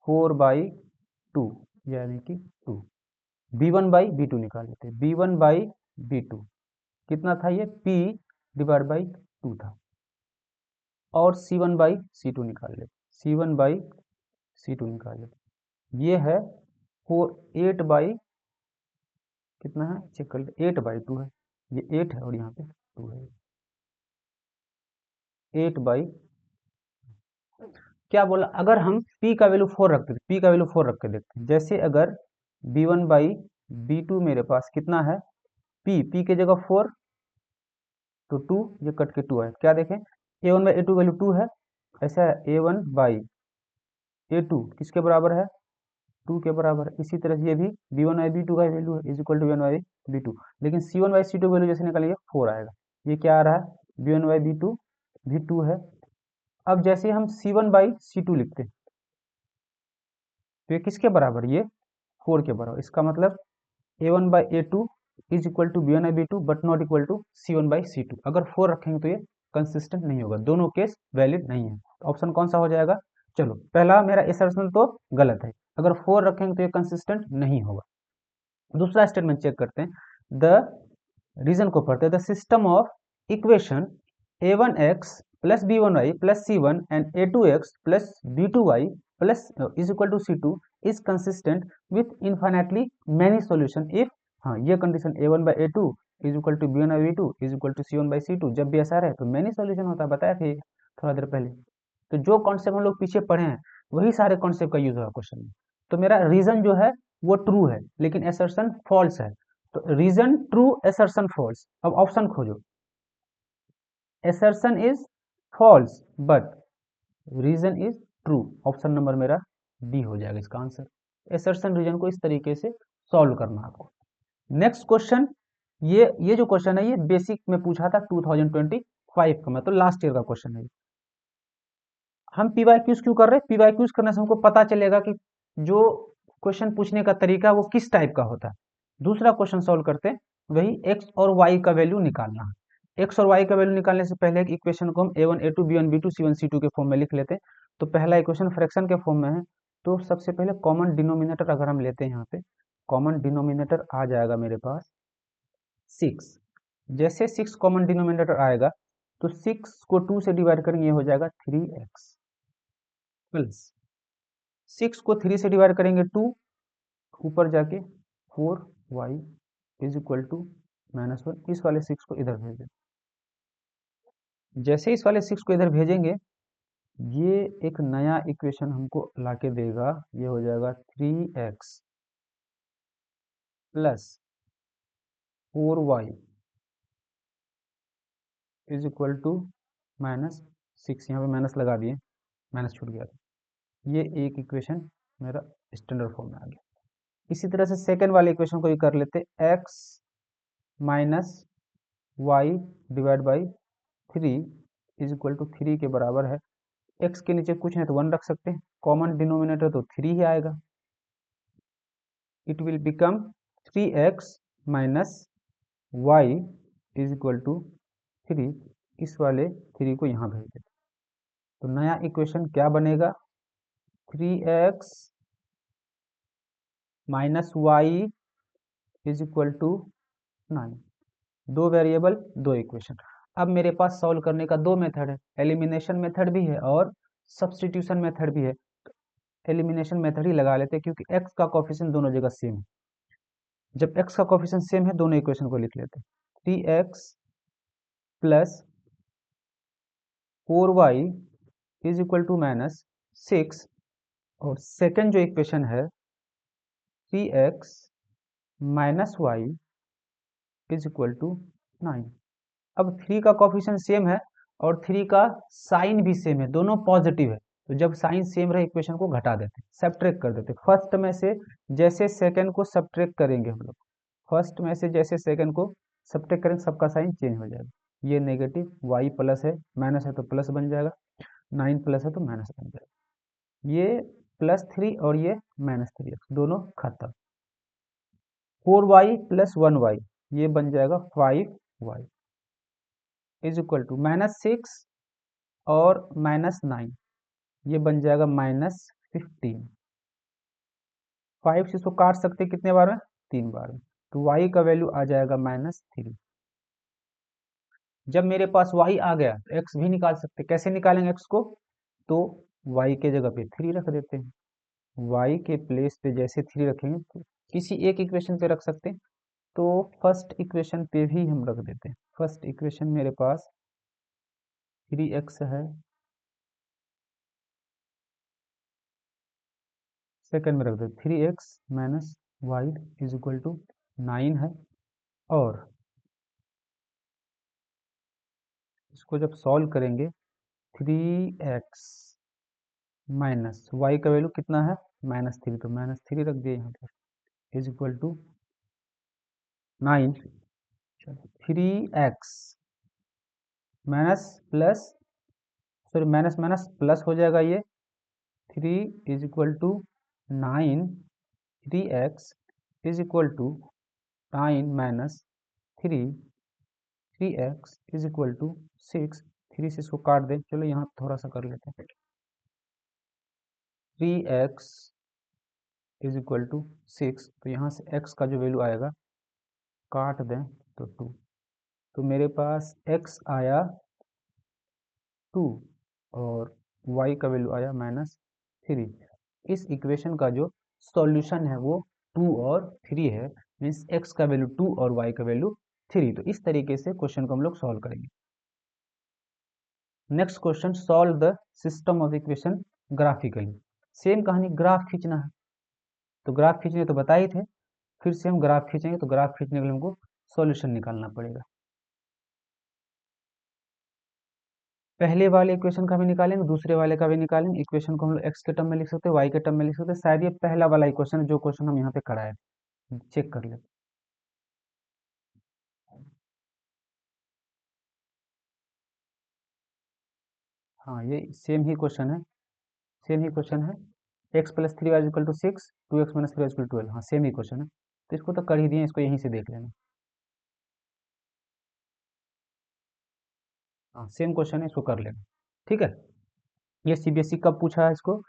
4 बाई 2 यानी कि 2। b1 बाई b2 निकाल लेते हैं। b1 बाई b2 कितना था? ये p डिवाइड बाई 2 था। और c1 बाई c2 निकाल लेते, c1 बाई c2 निकाल लेते। ये है 8 बाई कितना है चेक कर लेते, 8 बाई 2 है। ये 8 है और यहाँ पे 2 है। 8 बाई क्या बोला? अगर हम p का वैल्यू 4 रखते, p का वैल्यू 4 रख के देखते हैं। जैसे अगर b1 बाई b2 मेरे पास कितना है? p की जगह 4 तो 2, ये कट के 2 है। क्या देखें? a1 बाई a2 वैल्यू 2 है। ऐसा है a1 बाई a2 किसके बराबर है? 2 के बराबर है। इसी तरह से ये भी b1 बाई b2 का वैल्यू है is equal to b1 by b2। लेकिन c1 बाई c2 वैल्यू जैसे निकालेंगे 4 आएगा। ये क्या आ रहा है? b1 बाई b2 भी 2 है। अब जैसे हम c1 बाई c2 लिखते हैं तो ये किसके बराबर? ये 4 के बराबर। इसका मतलब a1 by a2 is equal to b1 by b2 but not equal to c1 by c2। अगर 4 रखेंगे तो ये कंसिस्टेंट नहीं होगा, दोनों केस वैलिड नहीं है। तो ऑप्शन कौन सा हो जाएगा? चलो पहला मेरा असर्शन तो गलत है, अगर 4 रखेंगे तो ये कंसिस्टेंट नहीं होगा। दूसरा स्टेटमेंट चेक करते हैं। द रीजन को पढ़ते हैं। The system of equation a1x plus b1y plus c1 and a2x plus b2y plus is equal to c2 is consistent with infinitely many solution if, हाँ ये condition a1 by a2 is equal to b1 by b2 is equal to c1 by c2 जब भी ऐसा रहे तो many solution होता है, बताया थे थोड़ा देर पहले। तो जो कॉन्सेप्ट हम लोग पीछे पढ़े हैं वही सारे कॉन्सेप्ट का यूज होगा क्वेश्चन में। तो मेरा रीजन जो है वो ट्रू है लेकिन असर्शन फॉल्स है। तो रीजन ट्रू, असर्शन फॉल्स। अब ऑप्शन खोजो। assertion is false but reason is true. Option number मेरा डी हो जाएगा इसका आंसर। assertion रीजन को इस तरीके से सॉल्व करना आपको। नेक्स्ट क्वेश्चन, ये जो क्वेश्चन है ये बेसिक में पूछा था 2025 का, मतलब लास्ट ईयर का क्वेश्चन है। हम पी वाई क्यूज क्यों कर रहे हैं? पी वाई क्यूज करने से हमको पता चलेगा कि जो क्वेश्चन पूछने का तरीका वो किस टाइप का होता है। दूसरा क्वेश्चन सॉल्व करते हैं, वही एक्स और वाई का वैल्यू निकालना है। एक्स और वाई का वैल्यू निकालने से पहले एक इक्वेशन को हम a1 a2 b1 b2 c1 c2 के फॉर्म में लिख लेते हैं। तो पहला इक्वेशन फ्रैक्शन के फॉर्म में है, तो सबसे पहले कॉमन डिनोमिनेटर अगर हम लेते हैं यहाँ पे, कॉमन डिनोमिनेटर आ जाएगा मेरे पास 6। जैसे 6 कॉमन डिनोमिनेटर आएगा तो 6 को 2 से डिवाइड करेंगे, ये हो जाएगा 3x प्लस 6 को 3 से डिवाइड करेंगे 2, ऊपर जाके 4y इज इक्वल टू -1। इस वाले 6 को इधर भेज दें। जैसे इस वाले 6 को इधर भेजेंगे, ये एक नया इक्वेशन हमको लाके देगा। ये हो जाएगा 3x plus 4y is equal to -6। यहाँ पे माइनस लगा दिए, माइनस छूट गया था। ये एक इक्वेशन मेरा स्टैंडर्ड फॉर्म में आ गया। इसी तरह से सेकेंड वाले इक्वेशन को भी कर लेते। x minus y divide by 3 is equal to 3 के बराबर है। x के नीचे कुछ नहीं तो 1 रख सकते हैं, कॉमन डिनोमिनेटर तो 3 ही आएगा। It will become 3x minus y is equal to 3। इस वाले 3 को यहाँ भेज देते, तो नया इक्वेशन क्या बनेगा? 3x minus y is equal to 9। दो वेरिएबल, दो इक्वेशन। अब मेरे पास सॉल्व करने का दो मेथड है, एलिमिनेशन मेथड भी है और सब्स्टिट्यूशन मेथड भी है। एलिमिनेशन मेथड ही लगा लेते हैं, क्योंकि x का कोफिशिएंट दोनों जगह सेम है। जब x का कोफिशिएंट सेम है, दोनों इक्वेशन को लिख लेते हैं। 3x plus 4y is equal to -6, और सेकेंड जो इक्वेशन है 3x minus y is equal to 9। अब 3 का कोफिशिएंट सेम है और 3 का साइन भी सेम है, दोनों पॉजिटिव है। तो जब साइन सेम रहे, इक्वेशन को घटा देते, सब्ट्रैक्ट कर देते। फर्स्ट में से जैसे सेकंड को सब्ट्रैक्ट करेंगे हम लोग, फर्स्ट में से जैसे सेकंड को सब्ट्रैक्ट करेंगे, सबका साइन चेंज हो जाएगा। ये नेगेटिव, y प्लस है, माइनस है तो प्लस बन जाएगा, 9 प्लस है तो माइनस बन जाएगा। ये +3 और ये -3x दोनों खत्म। 4y प्लस 1y ये बन जाएगा 5y इज इक्वल टू -6 और -9 ये बन जाएगा -15। 5 से इसको काट सकते हैं कितने बार में? 3 बार में। तो y का वैल्यू आ जाएगा -3। जब मेरे पास y आ गया तो x भी निकाल सकते। कैसे निकालेंगे x को? तो y के जगह पे 3 रख देते हैं। y के प्लेस पे जैसे 3 रखेंगे तो किसी एक इक्वेशन पे रख सकते हैं, तो फर्स्ट इक्वेशन पे भी हम रख देते हैं। फर्स्ट इक्वेशन मेरे पास 3x है, सेकंड में रख दो 3x minus y is equal to 9 है। और इसको जब सॉल्व करेंगे, 3x माइनस वाई का वैल्यू कितना है? -3, तो -3 रख दिए यहाँ पर is equal to 9। 3x minus plus, sorry minus minus plus हो जाएगा। ये 3 is equal to 9, 3x is equal to 9 minus 3, 3x is equal to 6। 3 से इसको काट दें, चलो यहाँ थोड़ा सा कर लेते हैं। 3x इज इक्वल टू 6, तो यहाँ से x का जो वैल्यू आएगा काट दें तो 2। तो मेरे पास x आया 2 और y का वैल्यू आया -3। इस इक्वेशन का जो सॉल्यूशन है वो 2 और 3 है, मीन्स x का वैल्यू 2 और y का वैल्यू 3। तो इस तरीके से क्वेश्चन को हम लोग सॉल्व करेंगे। Next question, solve the system of equation graphically. Same कहानी, ग्राफ खींचना है। तो ग्राफ खींचने तो बता ही थे, फिर से हम ग्राफ खींचेंगे। तो ग्राफ खींचने के लिए हमको सॉल्यूशन निकालना पड़ेगा। पहले वाले इक्वेशन का भी निकालेंगे, दूसरे वाले का भी निकालेंगे। इक्वेशन को हम लोग x के टर्म में लिख सकते हैं, y के टर्म में लिख सकते हैं। शायद ये पहला वाला इक्वेशन है, जो क्वेश्चन हम यहाँ पे कराए, चेक कर लेते। हाँ, ये सेम ही क्वेश्चन है, सेम ही क्वेश्चन है। x plus 3y equal to 6, 2x minus 3y equal to 12। हाँ, सेम ही क्वेश्चन है, तो इसको तो कर ही दिए, इसको यहीं से देख लेना। हाँ, सेम क्वेश्चन है, इसको कर लेना। ठीक है। ये सीबीएसई कब पूछा है इसको?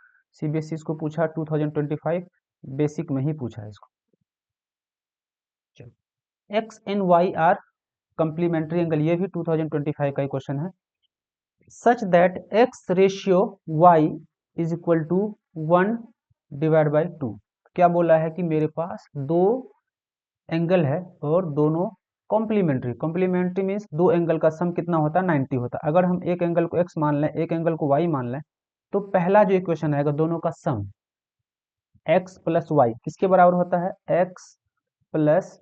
सीबीएसई इसको पूछा 2025 बेसिक में ही पूछा है इसको। चलो, x and y are complementary angle, ये भी 2025 का ही क्वेश्चन है। Such that x ratio y is equal to 1/2। क्या बोला है कि मेरे पास दो एंगल है और दोनों कॉम्प्लीमेंट्री। कॉम्प्लीमेंट्री मीन्स दो एंगल का सम कितना होता है, 90 होता है। अगर हम एक एंगल को x मान लें, एक एंगल को y मान लें, तो पहला जो इक्वेशन आएगा दोनों का सम x प्लस वाई किसके बराबर होता है, x plus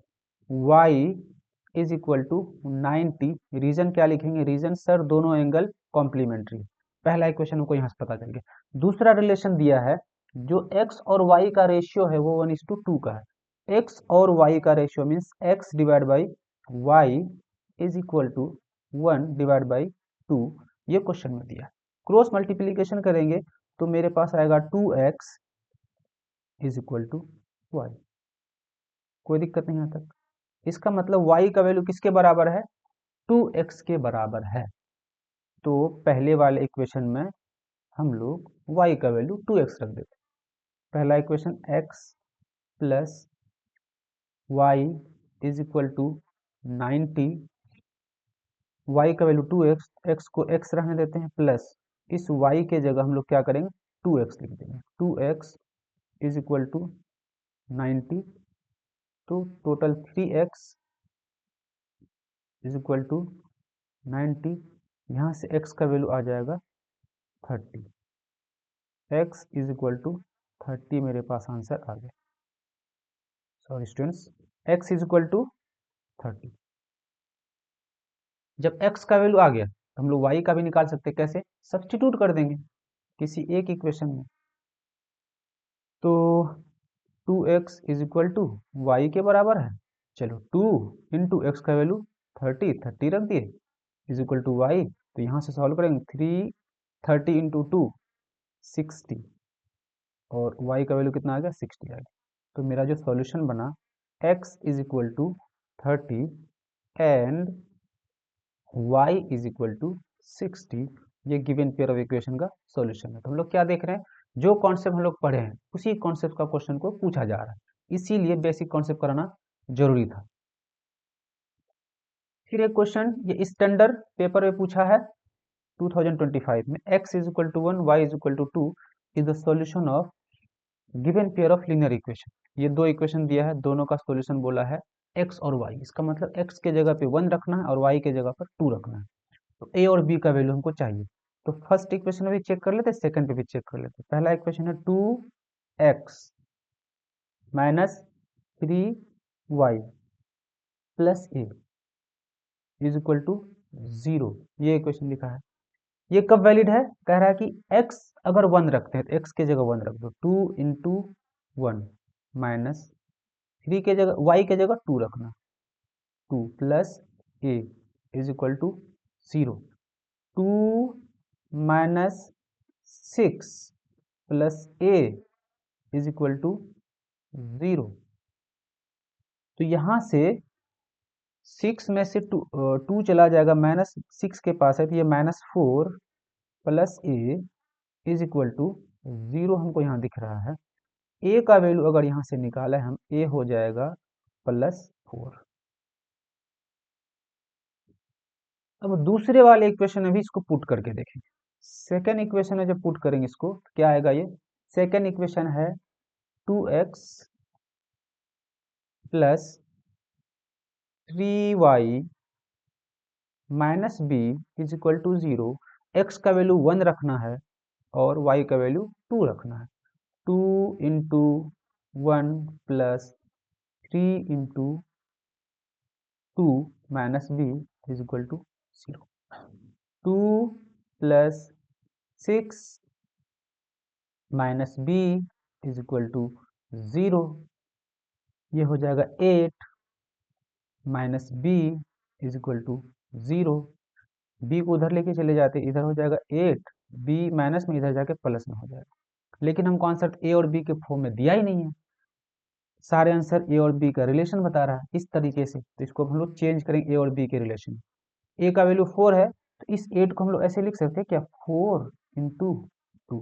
y is equal to 90। Reason क्या लिखेंगे, रीजन सर दोनों एंगल कॉम्प्लीमेंट्री। पहला इक्वेशन हमको यहाँ से पता चल गया। दूसरा रिलेशन दिया है, जो x और y का रेशियो है वो 1:2 का है। x और y का ratio means x divide by y is equal to 1/2। ये क्वेश्चन में दिया है। क्रॉस मल्टीप्लीकेशन करेंगे तो मेरे पास आएगा 2x is equal to Y. कोई दिक्कत नहीं यहाँ तक। इसका मतलब y का वैल्यू किसके बराबर है, 2x के बराबर है। तो पहले वाले इक्वेशन में हम लोग y का वैल्यू 2x रख देते। पहला equation x plus y is equal to 90, y का वैल्यू 2x, x को x रहने देते हैं, प्लस इस y के जगह हम लोग क्या करेंगे, 2x लिख देंगे। 2x इज इक्वल टू 90, तो total 3x is equal to 90। यहाँ से x का वैल्यू आ जाएगा 30। x इज इक्वल टू 30 मेरे पास आंसर आ गया। Sorry students, x is equal to 30। जब x का वैल्यू आ गया तो हम लोग y का भी निकाल सकते हैं। कैसे, सब्स्टिट्यूट कर देंगे किसी एक इक्वेशन में। तो 2x is equal to Y के बराबर है। चलो 2 इंटू एक्स का वैल्यू 30 रख दिए इज इक्वल टू वाई। तो यहाँ से सॉल्व करेंगे, 30 इंटू 2 60, और y का वैल्यू कितना आ गया, 60 आ गया। तो मेरा जो सॉल्यूशन बना x is equal to 30 and y is equal to 60, ये गिवन पेयर ऑफ इक्वेशन का सॉल्यूशन है। तो हम लोग क्या देख रहे हैं, जो कॉन्सेप्ट हम लोग पढ़े हैं उसी कॉन्सेप्ट का क्वेश्चन को पूछा जा रहा है, इसीलिए बेसिक कॉन्सेप्ट कराना जरूरी था। फिर एक क्वेश्चन ये स्टैंडर्ड पेपर में पूछा है 2025 में, x is equal to 1 y is equal to 2 is the solution of given pair of linear equation. ये दो इक्वेशन दिया है, दोनों का सॉल्यूशन बोला है x और y। इसका मतलब x के जगह पे 1 रखना है और y के जगह पर 2 रखना है। तो a और b का वैल्यू हमको चाहिए। तो फर्स्ट इक्वेशन में भी चेक कर लेते हैं, सेकंड पे भी चेक कर लेते हैं। पहला इक्वेशन है 2x minus 3y plus a is equal to 0। ये इक्वेशन लिखा है। ये कब वैलिड है, कह रहा है कि x अगर 1 रखते हैं तो x के जगह 1 रख दो, 2 इंटू 1 माइनस 3 के जगह y के जगह 2 रखना, 2 plus a is equal to 0। 2 minus 6 plus a is equal to 0। तो यहां से 6 में से 2 चला जाएगा, माइनस 6 के पास है तो ये -4 plus a is equal to 0 हमको यहाँ दिख रहा है। a का वैल्यू अगर यहाँ से निकाला है हम, a हो जाएगा +4। अब दूसरे वाले इक्वेशन में भी इसको पुट करके देखेंगे। सेकेंड इक्वेशन में जब पुट करेंगे इसको तो क्या आएगा, ये सेकेंड इक्वेशन है 2x plus 3y minus B is equal to 0। X का वैल्यू 1 रखना है और y का वैल्यू 2 रखना है। 2 into 1 plus 3 into 2 minus B is equal to 0। 2 plus 6 minus B is equal to 0। ये हो जाएगा 8 minus B is equal to 0। B को उधर लेके चले जाते, इधर हो जाएगा 8, बी माइनस में इधर जाके प्लस में हो जाएगा। लेकिन हमको आंसर ए और बी के फॉर्म में दिया ही नहीं है, सारे आंसर ए और बी का रिलेशन बता रहा है इस तरीके से। तो इसको हम लोग चेंज करेंगे ए और बी के रिलेशन। ए का वैल्यू 4 है तो इस 8 को हम लोग ऐसे लिख सकते हैं क्या, 4 into 2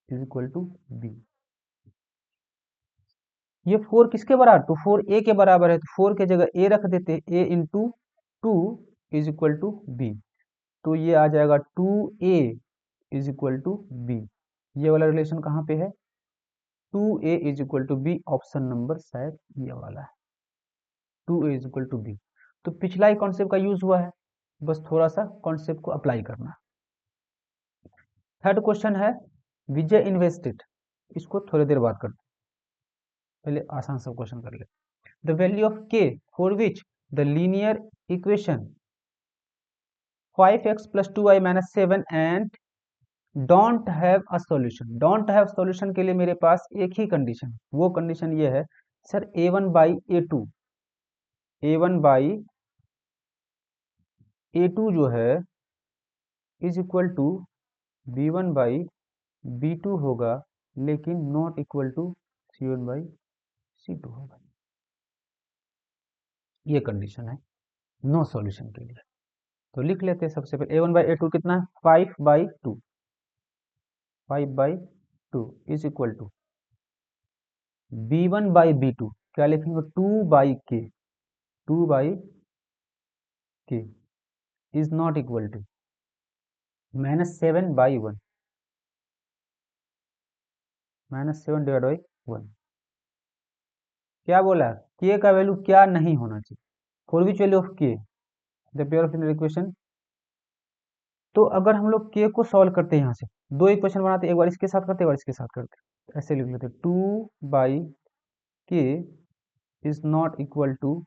is equal to B. ये 4 किसके बराबर, तो 4 ए के बराबर है, तो 4 के जगह ए रख देते हैं, a into 2 is equal to b. तो ये आ जाएगा 2a is equal to B. ये वाला रिलेशन कहाँ पे है? 2a is equal to B, option number शायद ये वाला है, 2a is equal to b. तो पिछला ही कॉन्सेप्ट का यूज हुआ है, बस थोड़ा सा कॉन्सेप्ट को अप्लाई करना। थर्ड क्वेश्चन है विजय इन्वेस्टेड, इसको थोड़ी देर बाद करते हैं, पहले आसान सा क्वेश्चन कर ले। The value of k for which the linear equation 5x plus 2y minus 7 and don't have a solution. Don't have solution के लिए मेरे पास एक ही कंडीशन, वो कंडीशन ये है sir a1 by a2, a1 by a2 जो है is equal to b1 by b2 होगा, लेकिन not equal to c1 by c2 होगा। ये कंडीशन है नो सॉल्यूशन के लिए। तो लिख लेते हैं सबसे पहले a1 बाई a2 कितना है 5/2, 5/2 is equal to b1 by b2 क्या लिखेंगे 2/k, 2/k is not equal to -7/1, -7/1। क्या बोला k का वैल्यू क्या नहीं होना चाहिए, for which value of k the pair of linear equation. तो अगर हम लोग k को सॉल्व करते हैं, यहाँ से दो इक्वेशन बनाते, एक बार इसके साथ करते एक बार इसके साथ करते, ऐसे लिख लेते 2/k is not equal to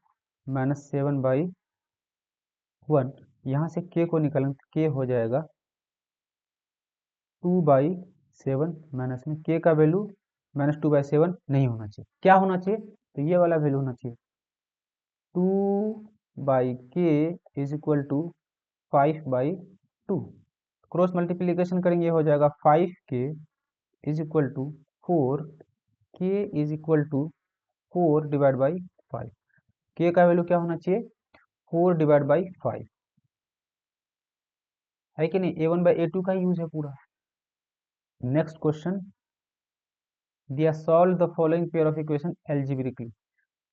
-7/1। यहाँ से k को निकालेंगे, k हो जाएगा 2/7 माइनस में k का वैल्यू -2/7 नहीं होना चाहिए, क्या होना चाहिए, तो ये वाला वैल्यू होना चाहिए 2/k is equal to 5/2। Cross multiplication करेंगे, हो जाएगा 5k is equal to 4, k is equal to 4 divide by 5। k का वैल्यू क्या होना चाहिए 4 डिवाइड बाई 5, है कि नहीं, a1 बाई a2 का यूज है पूरा। नेक्स्ट क्वेश्चन दिया, solve the following pair of equation algebraically.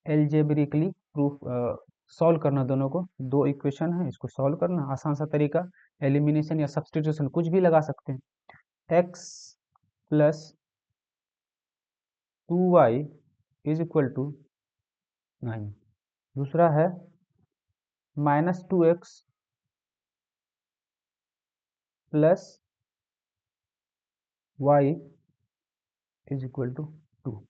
Algebraically proof solve करना, दोनों को, दो इक्वेशन है इसको सॉल्व करना, आसान सा तरीका, एलिमिनेशन या सब्सटीट्यूशन कुछ भी लगा सकते हैं। x plus 2y is equal to 9, दूसरा है -2x plus y is equal to 2।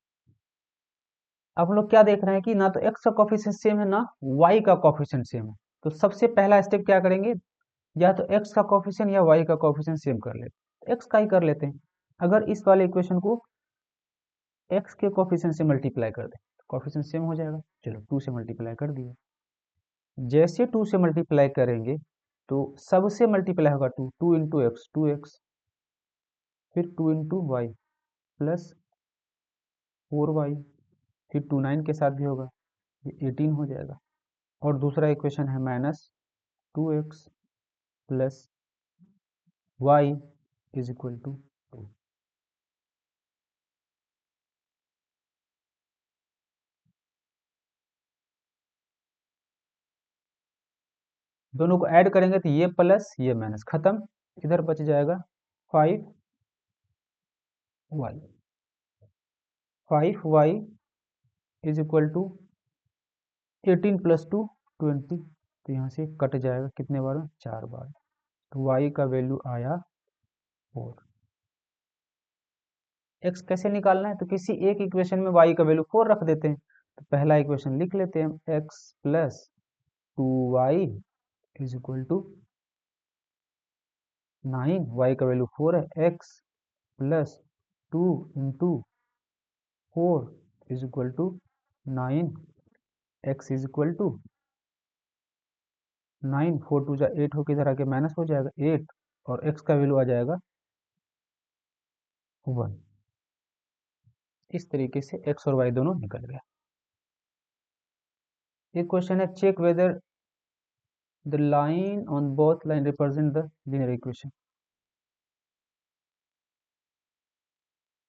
अब हम लोग क्या देख रहे हैं कि ना तो x का कोफिशिएंट सेम है ना y का कोफिशिएंट सेम है, तो सबसे पहला स्टेप क्या करेंगे, या तो x का कोफिशिएंट या y का कोफिशिएंट सेम कर लेते, x का ही कर लेते हैं। अगर इस वाले इक्वेशन को x के कोफिशिएंट से मल्टीप्लाई कर दें तो कोफिशिएंट सेम हो जाएगा, चलो 2 से मल्टीप्लाई कर दिए। जैसे 2 से मल्टीप्लाई करेंगे तो सबसे मल्टीप्लाई होगा 2, 2 इंटू एक्स 2x, फिर 2 इंटू वाई प्लस 4y, फिर 2 9 के साथ भी होगा, ये 18 हो जाएगा। और दूसरा इक्वेशन है -2x plus y is equal to 2। दोनों को ऐड करेंगे तो ये प्लस ये माइनस खत्म, इधर बच जाएगा 5y, 5y is equal to 18 plus 2 20, तो यहाँ से कट जाएगा कितने बार में 4 बार, तो y का वैल्यू आया 4। x कैसे निकालना है, तो किसी एक इक्वेशन में y का वैल्यू 4 रख देते हैं, तो पहला इक्वेशन लिख लेते हैं x plus 2y is equal to 9, y का वैल्यू 4 है, x plus 2 into 4 is equal to 9, x is equal to 9, 4 2 जा 8 होकर इधर आके माइनस हो जाएगा 8, और x का वैल्यू आ जाएगा 1। इस तरीके से x और y दोनों निकल गया। एक क्वेश्चन है, check whether the line on both line represent the linear equation.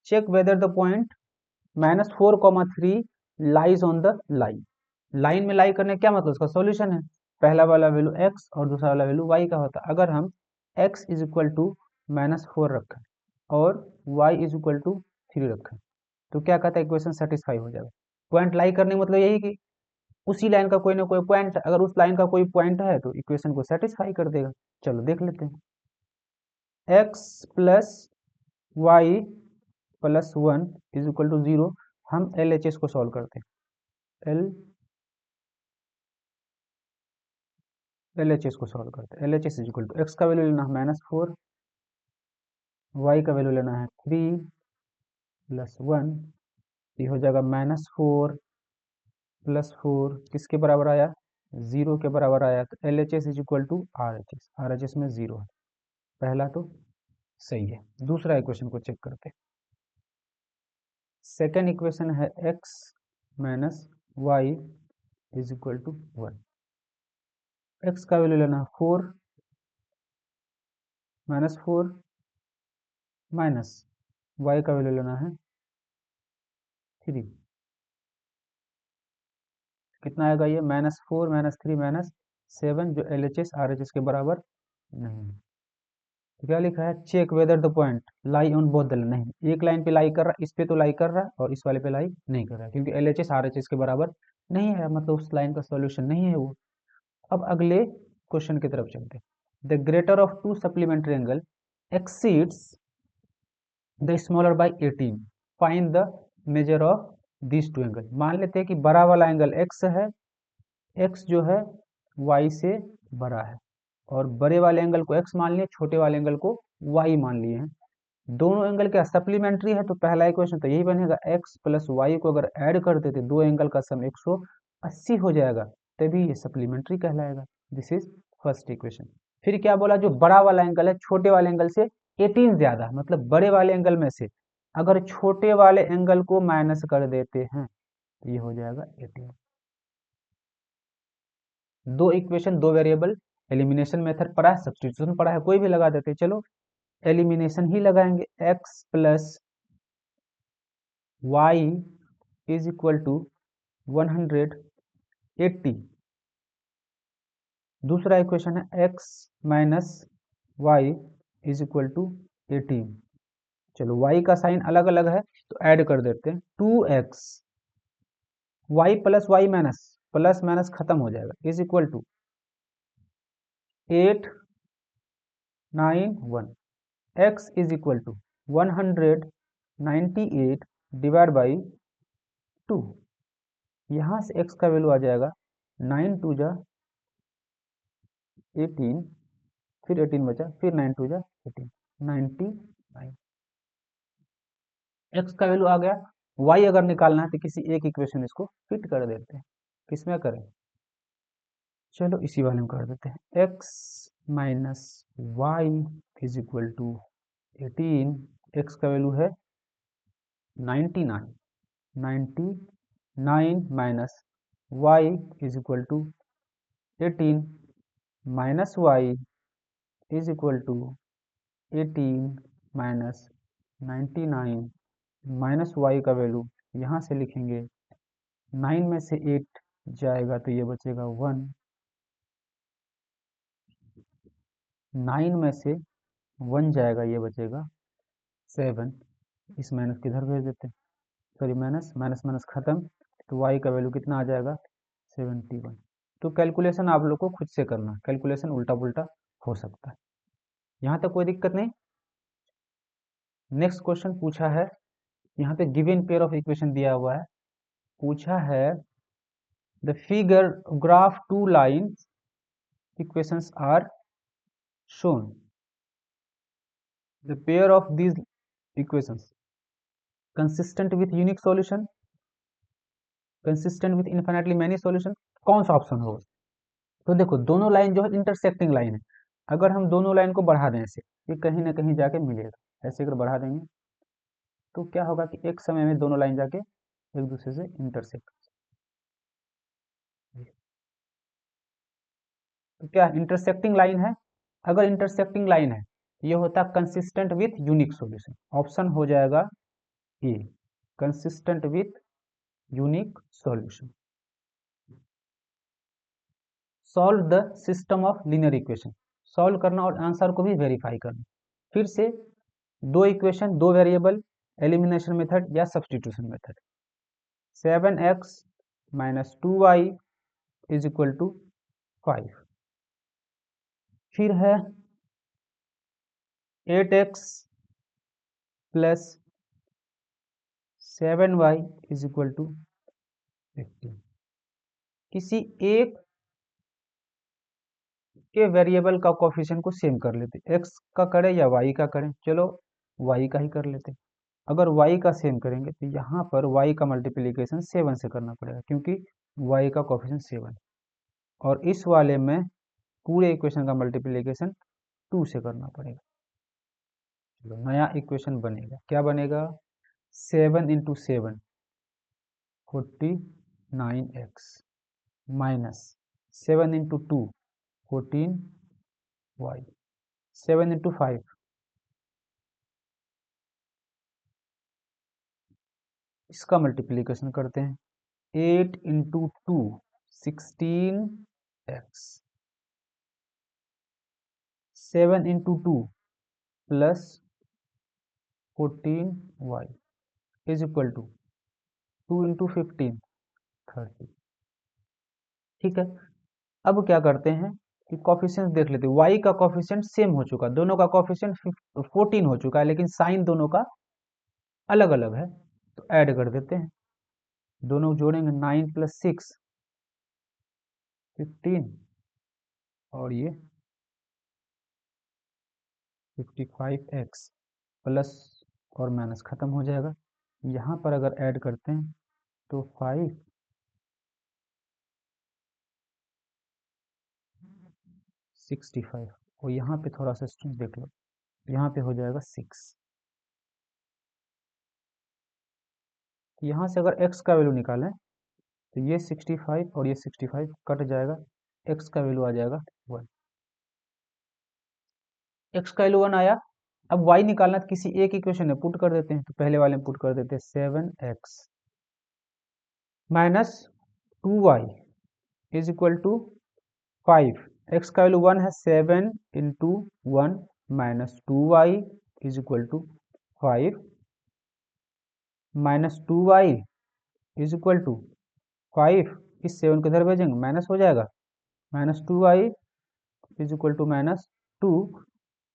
Check whether the point -4, 3 lies on the line. Line में लाई करने क्या मतलब, उसका सॉल्यूशन है, पहला वाला वैल्यू x और दूसरा वाला वैल्यू y का होता। अगर हम x इज इक्वल टू -4 रखें और y इज इक्वल टू 3 रखें तो क्या कहता है, इक्वेशन सेटिस्फाई हो जाएगा। पॉइंट लाई करने मतलब यही कि उसी लाइन का कोई ना कोई पॉइंट, अगर उस लाइन का कोई पॉइंट है तो इक्वेशन को सेटिस्फाई कर देगा। चलो देख लेते हैं। x plus y plus 1 is equal to 0। हम LHS को सॉल्व करते हैं। LHS को सॉल्व करते हैं। LHS is equal to x का वैल्यू लेना है -4, वाई का वैल्यू लेना है 3 प्लस 1। ये हो जाएगा -4 प्लस 4 किसके बराबर आया, 0 के बराबर आया। तो LHS is equal to RHS, RHS में 0 है। पहला तो सही है। दूसरा इक्वेशन को चेक करते हैं। सेकेंड इक्वेशन है x minus y is equal to 1। X का वैल्यू लेना है 4 -4 माइनस वाई का वैल्यू लेना है 3। कितना आएगा ये, -4 -3 -7 जो LHS RHS के बराबर नहीं है। तो क्या लिखा है, check whether the point lie on both the line. नहीं, एक लाइन पे लाई कर रहा है, इस पे तो लाई कर रहा है और इस वाले पे लाई नहीं कर रहा है, क्योंकि LHS RHS के बराबर नहीं है, मतलब उस लाइन का सॉल्यूशन नहीं है वो। अब अगले क्वेश्चन की तरफ चलते हैं। The greater of two supplementary angle exceeds the smaller by 18, find the measure of this two angle. मान लेते हैं कि बड़ा वाला एंगल x है, x जो है y से बड़ा है, और बड़े वाले एंगल को x मान लिए, छोटे वाले एंगल को y मान लिए हैं। दोनों एंगल क्या सप्लीमेंट्री है, तो पहला इक्वेशन तो यही बनेगा, x प्लस वाई को अगर ऐड कर देते दो एंगल का सम 180 हो जाएगा, तभी ये सप्लीमेंट्री कहलाएगा। This is first equation. फिर क्या बोला, जो बड़ा वाला एंगल है छोटे वाले एंगल से 18 ज्यादा, मतलब बड़े वाले एंगल में से अगर छोटे वाले एंगल को माइनस कर देते हैं तो ये हो जाएगा 18। दो इक्वेशन दो वेरिएबल, एलिमिनेशन मेथड पढ़ा है, सब्स्टिट्यूशन पढ़ा है, कोई भी लगा देते हैं। चलो एलिमिनेशन ही लगाएंगे। x plus y is equal to 180। दूसरा इक्वेशन है x minus y is equal to 18। चलो y का साइन अलग अलग है तो ऐड कर देते हैं, 2x y plus y minus plus minus खत्म हो जाएगा is equal to 891। x is equal to 198 divide by 2। यहाँ से x का वैल्यू आ जाएगा 9 टू जा 18, फिर 18 बचा, फिर 9 टू जा 18, 99। x का वैल्यू आ गया। y अगर निकालना है तो किसी एक इक्वेशन इसको फिट कर देते हैं। किसमें करें, चलो इसी वाले में कर देते हैं। x minus y is equal to 18। x का वैल्यू है 99, 99 minus y is equal to 18 minus y is equal to 18 minus 99 minus y का वैल्यू यहाँ से लिखेंगे, 9 में से 8 जाएगा तो ये बचेगा 1, 9 में से 1 जाएगा ये बचेगा 7। इस माइनस किधर भेज देते हैं, सॉरी माइनस माइनस माइनस खत्म, तो वाई का वैल्यू कितना आ जाएगा 71। तो कैलकुलेशन आप लोग को खुद से करना, कैलकुलेशन उल्टा पुल्टा हो सकता है, यहाँ तक कोई दिक्कत नहीं। नेक्स्ट क्वेश्चन पूछा है, यहाँ पे गिवन पेयर ऑफ इक्वेशन दिया हुआ है, पूछा है the figure graph two lines equations are shown, the pair of these equations consistent with unique solution, consistent with infinitely many solution, कौन सा ऑप्शन होगा। तो देखो दोनों लाइन जो है इंटरसेक्टिंग लाइन है, अगर हम दोनों लाइन को बढ़ा दें ऐसे, ये कहीं ना कहीं जाके मिलेगा। ऐसे अगर बढ़ा देंगे तो क्या होगा कि एक समय में दोनों लाइन जाके एक दूसरे से इंटरसेक्ट। तो क्या इंटरसेक्टिंग लाइन है, अगर इंटरसेक्टिंग लाइन है ये होता है consistent with unique solution. Option हो जाएगा a, consistent with unique solution. Solve the system of linear equation, solve करना और आंसर को भी वेरीफाई करना। फिर से दो इक्वेशन, दो वेरिएबल, एलिमिनेशन मेथड या substitution method. 7x minus 2y is equal to 5। फिर है 8x plus 7y is equal to 15। किसी एक के वेरिएबल का कोफिशिएंट को सेम कर लेते, x का करें या y का करें, चलो y का ही कर लेते। अगर y का सेम करेंगे तो यहाँ पर y का मल्टीप्लिकेशन 7 से करना पड़ेगा, क्योंकि y का कोफिशिएंट 7 है, और इस वाले में पूरे इक्वेशन का मल्टीप्लिकेशन 2 से करना पड़ेगा। चलो नया इक्वेशन बनेगा, क्या बनेगा? 7 into 7 49x minus 7 into 2 14y, 7 into 5 इसका मल्टीप्लिकेशन करते हैं, 8 इंटू 2 16x, 7 इंटू 2 प्लस 14y is equal to 2 into 15 30। ठीक है, अब क्या करते हैं कि कॉफिशिएंट देख लेते हैं। y का कॉफिशिएंट सेम हो चुका, दोनों का कॉफिशिएंट 14 हो चुका है, लेकिन साइन दोनों का अलग अलग है, तो ऐड कर देते हैं। दोनों जोड़ेंगे, 9 प्लस 6 15, और ये 55x प्लस और माइनस खत्म हो जाएगा। यहाँ पर अगर ऐड करते हैं तो 5 65, और यहाँ पे थोड़ा सा स्ट्रेंथ देख लो, यहाँ पे हो जाएगा 6। यहाँ से अगर x का वैल्यू निकालें तो ये 65 और ये 65 कट जाएगा, x का वैल्यू आ जाएगा 1। x का वैल्यू 1 आया। अब y निकालना तो किसी एक इक्वेशन में पुट कर देते हैं, तो पहले वाले में पुट कर देते हैं 7x minus 2y is equal to 5। x का वैल्यू 1 है, 7 into 1 minus 2y is equal to 5 minus 2y is equal to 5। इस 7 को इधर भेजेंगे, माइनस हो जाएगा, minus 2y is equal to minus 2,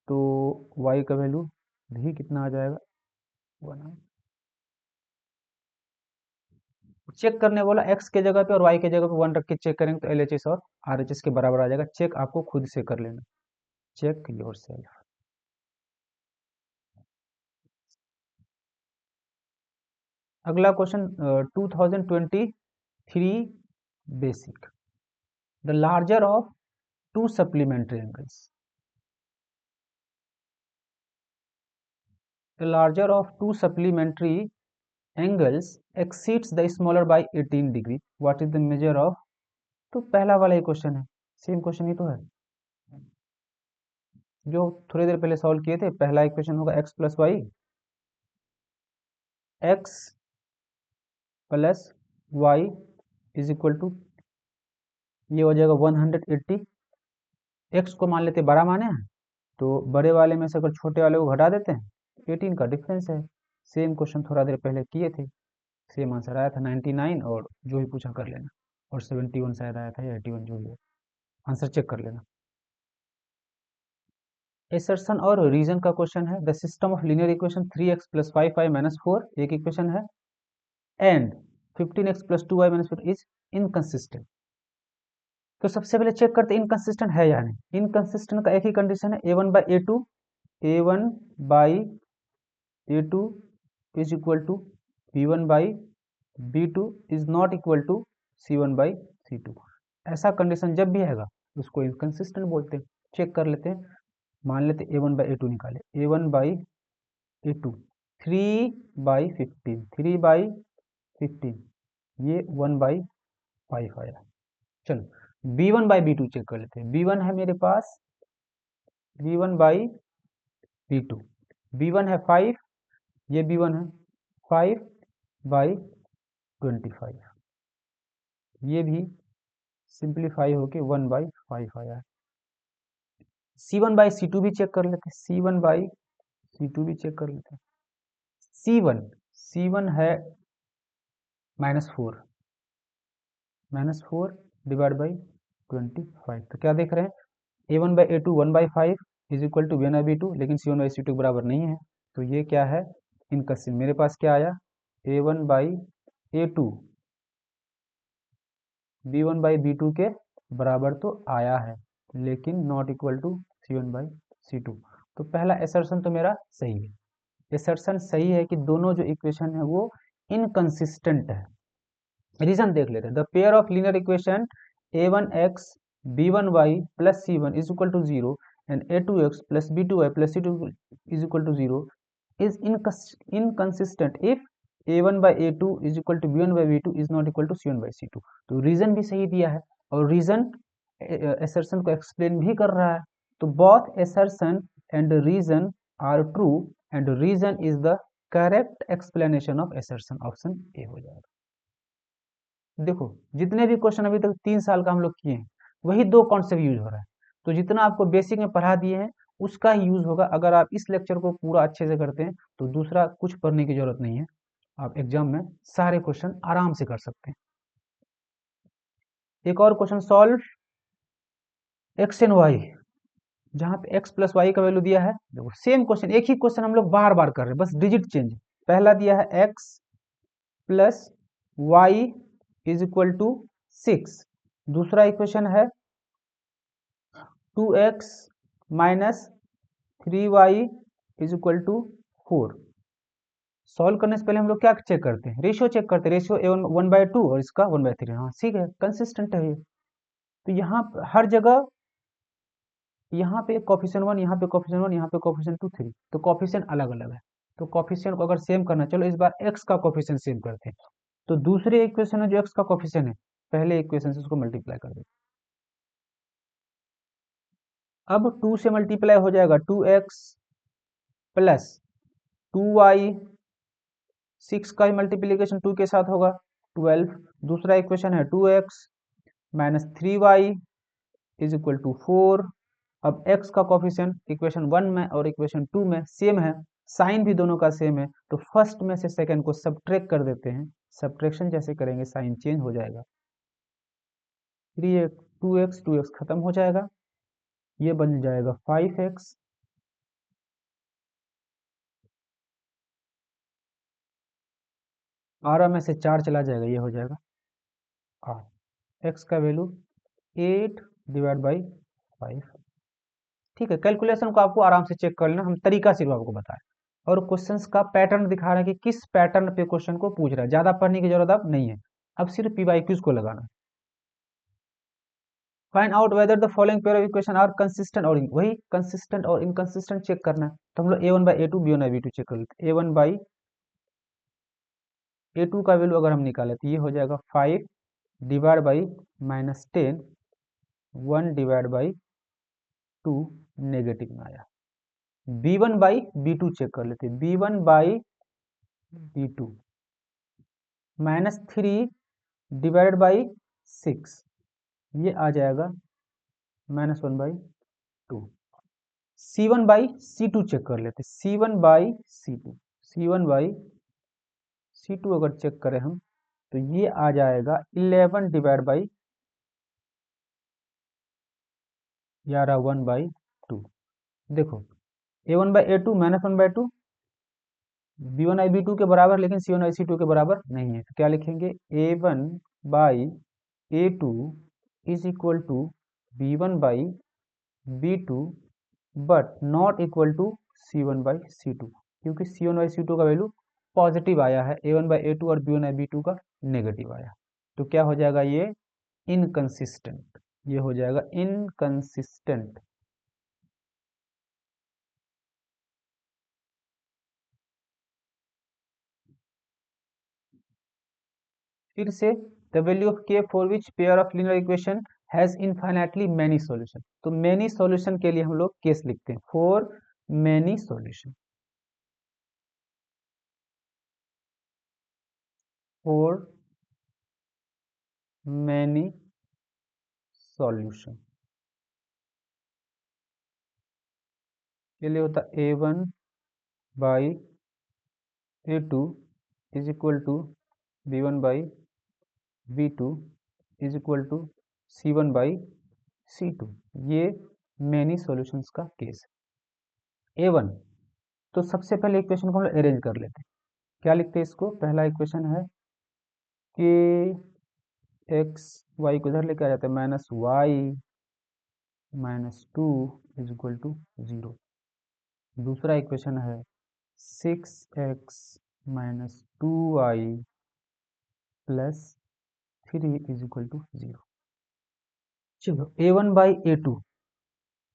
तो y का वैल्यू भी कितना आ जाएगा? 1। चेक करने वाला x के जगह पे और y के जगह पे 1 रख के चेक करेंगे तो LHS और RHS के बराबर आ जाएगा। चेक आपको खुद से कर लेना, चेक योर सेल्फ। अगला question 2023 basic. The larger of two supplementary angles, the larger of two supplementary angles exceeds the smaller by 18 degree, what is the measure of? तो पहला वाला ही क्वेश्चन है, सेम क्वेश्चन ही तो है जो थोड़ी देर पहले सॉल्व किए थे। पहला इक्वेशन होगा x plus y, x plus y is equal to, ये हो जाएगा 180। x को मान लेते बड़ा माने हैं, तो बड़े वाले में से अगर छोटे वाले को घटा देते हैं 18 का डिफरेंस है। सेम क्वेश्चन थोड़ा देर पहले किए थे, सेम आंसर आया था 99, और जो भी पूछा कर लेना, और 71 शायद आया था या 81, जो भी है आंसर चेक कर लेना। एसर्शन और रीजन का क्वेश्चन है। The system of linear equation 3x plus 5y minus 4 एक इक्वेशन है, and 15x plus 2y minus 4 is inconsistent. तो सबसे पहले चेक करते इनकंसिस्टेंट है या नहीं। इनकंसिस्टेंट का एक ही कंडीशन है, a1 by a2, a1 by a2 is equal to b1 by b2 is not equal to c1 by c2। ऐसा कंडीशन जब भी आएगा उसको इनकंसिस्टेंट बोलते हैं। चेक कर लेते हैं, मान लेते a1 बाई a2 निकाले, a1 by a2 3 by 15, 3 by 15, ये 1 बाई 5 आया। चलो b1 बाई b2 चेक कर लेते हैं। b1 है मेरे पास b1 बाई b2, b1 है 5, ये b1 है 5 बाई 25, ये भी सिंप्लीफाई होके 1/5 आया। C1/C2 भी चेक कर लेते हैं, C1/C2 भी चेक कर लेते हैं। C1 है -4, -4 डिवाइड बाई 25। तो क्या देख रहे हैं, A1/A2 1/5 is equal to B1/B2, लेकिन C1/C2 के बराबर नहीं है। तो ये क्या है, इनकंसिस्टेंट। मेरे पास क्या आया, A1/A2 B1/B2 के बराबर तो आया है, लेकिन नॉट इक्वल टू C1/C2। तो पहला एसर्शन तो मेरा सही है। एसर्शन सही है कि दोनों जो इक्वेशन है वो इनकंसिस्टेंट है। रीजन देख लेते हैं। The pair of linear equation a1x b1y plus c1 is equal to 0 and a2x plus b2y plus c2 is equal to 0 is inconsistent if a1 by a2 is equal to b1 by b2 is not equal to c1 by c2। तो reason भी सही दिया है और reason assertion को explain भी कर रहा है। तो both assertion and reason are true and reason is the correct explanation of assertion। Option A हो जाएगा। देखो, जितने भी क्वेश्चन अभी तक 3 साल का हम लोग किए हैं, वही दो कॉन्सेप्ट यूज हो रहा है। तो जितना आपको बेसिक में पढ़ा दिए हैं उसका ही यूज होगा। अगर आप इस लेक्चर को पूरा अच्छे से करते हैं तो दूसरा कुछ पढ़ने की जरूरत नहीं है, आप एग्जाम में सारे क्वेश्चन आराम से कर सकते हैं। एक और question solve x and y, जहां पे एक्स प्लस वाई का वैल्यू दिया है। देखो सेम क्वेश्चन, एक ही क्वेश्चन हम लोग बार बार कर रहे हैं, बस डिजिट चेंज। पहला दिया है x plus y is equal to 6। दूसरा इक्वेशन है 2x minus 3y is equal to 4। Solve करने से पहले हम लोग क्या चेक करते हैं, रेशियो चेक करते हैं। रेशियो A1/2 और इसका 1/3। हाँ ठीक है, कंसिस्टेंट है ये। तो यहाँ हर जगह, यहाँ पे कॉफिशिएंट 1, यहाँ पे कॉफिशिएंट 1, यहाँ पे कॉफिशिएंट 2 3, तो कॉफिशिएंट अलग अलग है। तो कॉफिशिएंट को अगर सेम करना, चलो इस बार x का कॉफिशिएंट सेम करते हैं। तो दूसरे इक्वेशन में जो x का कॉफिशिएंट है, पहले इक्वेशन से उसको मल्टीप्लाई कर देते हैं। अब 2 से मल्टीप्लाई हो जाएगा 2x प्लस 2y, 6 का ही मल्टीप्लीकेशन 2 के साथ होगा 12। दूसरा इक्वेशन है 2x minus 3y is equal to 4। अब x का कॉफिशिएंट इक्वेशन 1 में और इक्वेशन 2 में सेम है, साइन भी दोनों का सेम है। तो फर्स्ट में से सेकंड को सब्ट्रैक्ट कर देते हैं। सब्ट्रैक्शन जैसे करेंगे साइन चेंज हो जाएगा। 3x 2x खत्म हो जाएगा, ये बन जाएगा 5x। आरा में से 4 चला जाएगा, ये हो जाएगा 8। x का वैल्यू 8 डिवाइड बाई 5। ठीक है, कैलकुलेशन को आपको आराम से चेक कर लेना, हम तरीका सिर्फ आपको बताएं और क्वेश्चंस का पैटर्न दिखा रहे हैं कि किस पैटर्न पे क्वेश्चन को पूछ रहा है। ज्यादा पढ़ने की जरूरत अब नहीं है, अब सिर्फ पीवाईक्यूज को लगाना। Find out whether the following pair of equation are consistent और वही कंसिस्टेंट और इनकंसिस्टेंट चेक करना है। तो हम लोग A1/A2 B1/B2 चेक कर लेते हैं। A1/A2 का वैल्यू अगर हम निकाले तो ये हो जाएगा 5 divide by -10, 1 divide by 2 negative में आया। B1/B2 चेक कर लेते हैं। B1/B2 -3 डिवाइड बाई 6, ये आ जाएगा -1/2। C1/C2 चेक कर लेते। C1/C2 अगर चेक करें हम तो ये आ जाएगा 11 डिवाइड बाई 1/2। देखो A1/A2 -1/2 B1/B2 के बराबर, लेकिन C1/C2 के बराबर नहीं है। तो क्या लिखेंगे, A1/A2 is equal to B1/B2 but not equal to C1/C2, क्योंकि C1/C2 का वैल्यू पॉजिटिव आया है, A1/A2 और B1/B2 का नेगेटिव आया। तो क्या हो जाएगा, ये इनकंसिस्टेंट, ये हो जाएगा इनकंसिस्टेंट। फिर से the value of k for which pair of linear equation has infinitely many solution. तो मैनी सॉल्यूशन के लिए हम लोग केस लिखते हैं, for many solution, for many solution के लिए होता a1 by a2 is equal to b1 by b2 is equal to c1 by c2। ये मैनी सॉल्यूशंस का केस है। a1 तो सबसे पहले इक्वेशन को हम अरेंज कर लेते हैं। क्या लिखते हैं इसको? पहला इक्वेशन है कि एक्स वाई को इधर लेके आ जाते हैं, minus y minus two is equal to 0। दूसरा इक्वेशन है 6x minus 2y plus 3 is equal to 0। चलो a1 बाई a2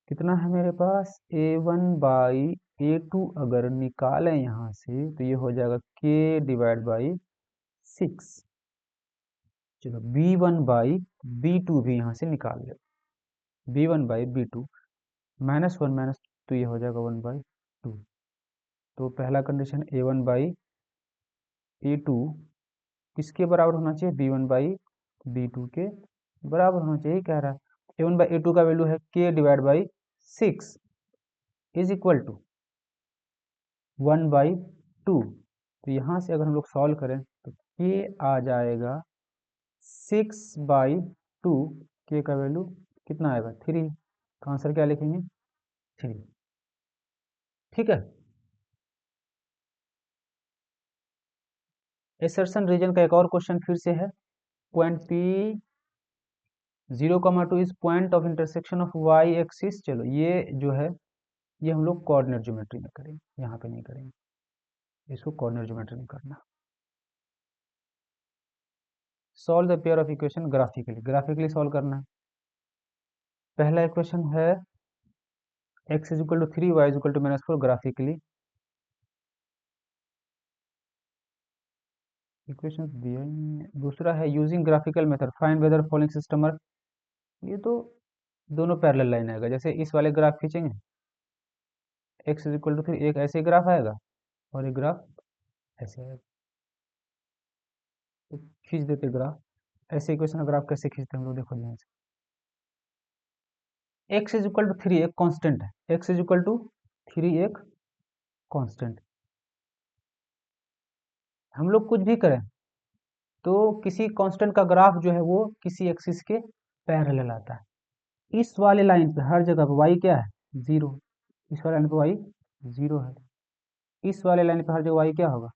कितना है मेरे पास? a1 बाई a2 अगर निकालें यहाँ से तो ये हो जाएगा k डिवाइड बाई 6। चलो b1 बाई b2 भी यहाँ से निकाल ले। b1 by b2 minus one minus, तो ये हो जाएगा 1/2। तो पहला कंडीशन a1 बाई a2 किसके बराबर होना चाहिए? b1 बाई b2 के बराबर होना चाहिए, कह रहा है। a1 बाई a2 का वैल्यू है k divide by 6 is equal to 1/2। तो यहाँ से अगर हम लोग सॉल्व करें तो k आ जाएगा 6/2। k का वैल्यू कितना आएगा? 3। तो आंसर क्या लिखेंगे? 3। ठीक है। एसर्शन रीजन का एक और क्वेश्चन फिर से है। Point P 0,2 is point of intersection of y axis. चलो ये जो है ये हम लोग कोऑर्डिनेट ज्योमेट्री में करेंगे, यहाँ पे नहीं करेंगे। इसको कोऑर्डिनेट ज्योमेट्री में करना। Solve the pair of equation graphically, graphically solve करना है। पहला इक्वेशन है x is equal to 3 y is equal to -4 graphically. Equation दिया ही नहीं है। दूसरा है using graphical method find whether following system are. ये तो दोनों पैरेलल लाइन आएगा। जैसे इस वाले ग्राफ खींचेंगे, x इज इक्वल टू 3, एक ऐसे ग्राफ आएगा और एक ग्राफ ऐसे आएगा। तो खींच देते ग्राफ। ऐसे इक्वेशन का ग्राफ कैसे खींचते हैं हम लोग, देखो ध्यान से। x इज इक्वल टू 3 एक कांस्टेंट है, x इज इक्वल टू 3 एक कांस्टेंट। हम लोग कुछ भी करें तो किसी कांस्टेंट का ग्राफ जो है वो किसी एक्सिस के पैरेलल आता है। इस वाले लाइन पे हर जगह पे y क्या है? 0। इस वाले लाइन पे y 0 है। इस वाले लाइन पे हर जगह y क्या होगा?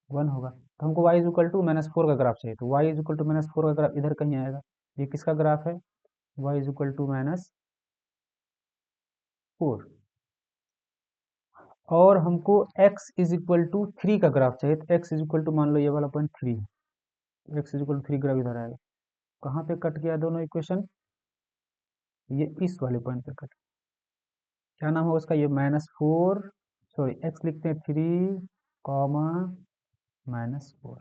1 होगा। तो हमको y इज इक्वल टू -4 का ग्राफ चाहिए, तो y इज इक्वल टू -4 का ग्राफ इधर कहीं आएगा। ये किसका ग्राफ है? y is equal to -4। और हमको x इज इक्वल टू 3 का ग्राफ चाहिए, तो x इज इक्वल टू मान लो ये वाला पॉइंट 3 है। x is equal to 3 graph इधर आएगा। कहाँ पे कट गया दोनों इक्वेशन? ये इस वाले पॉइंट पे कट। क्या नाम होगा उसका? ये -4, सॉरी x लिखते हैं 3, -4।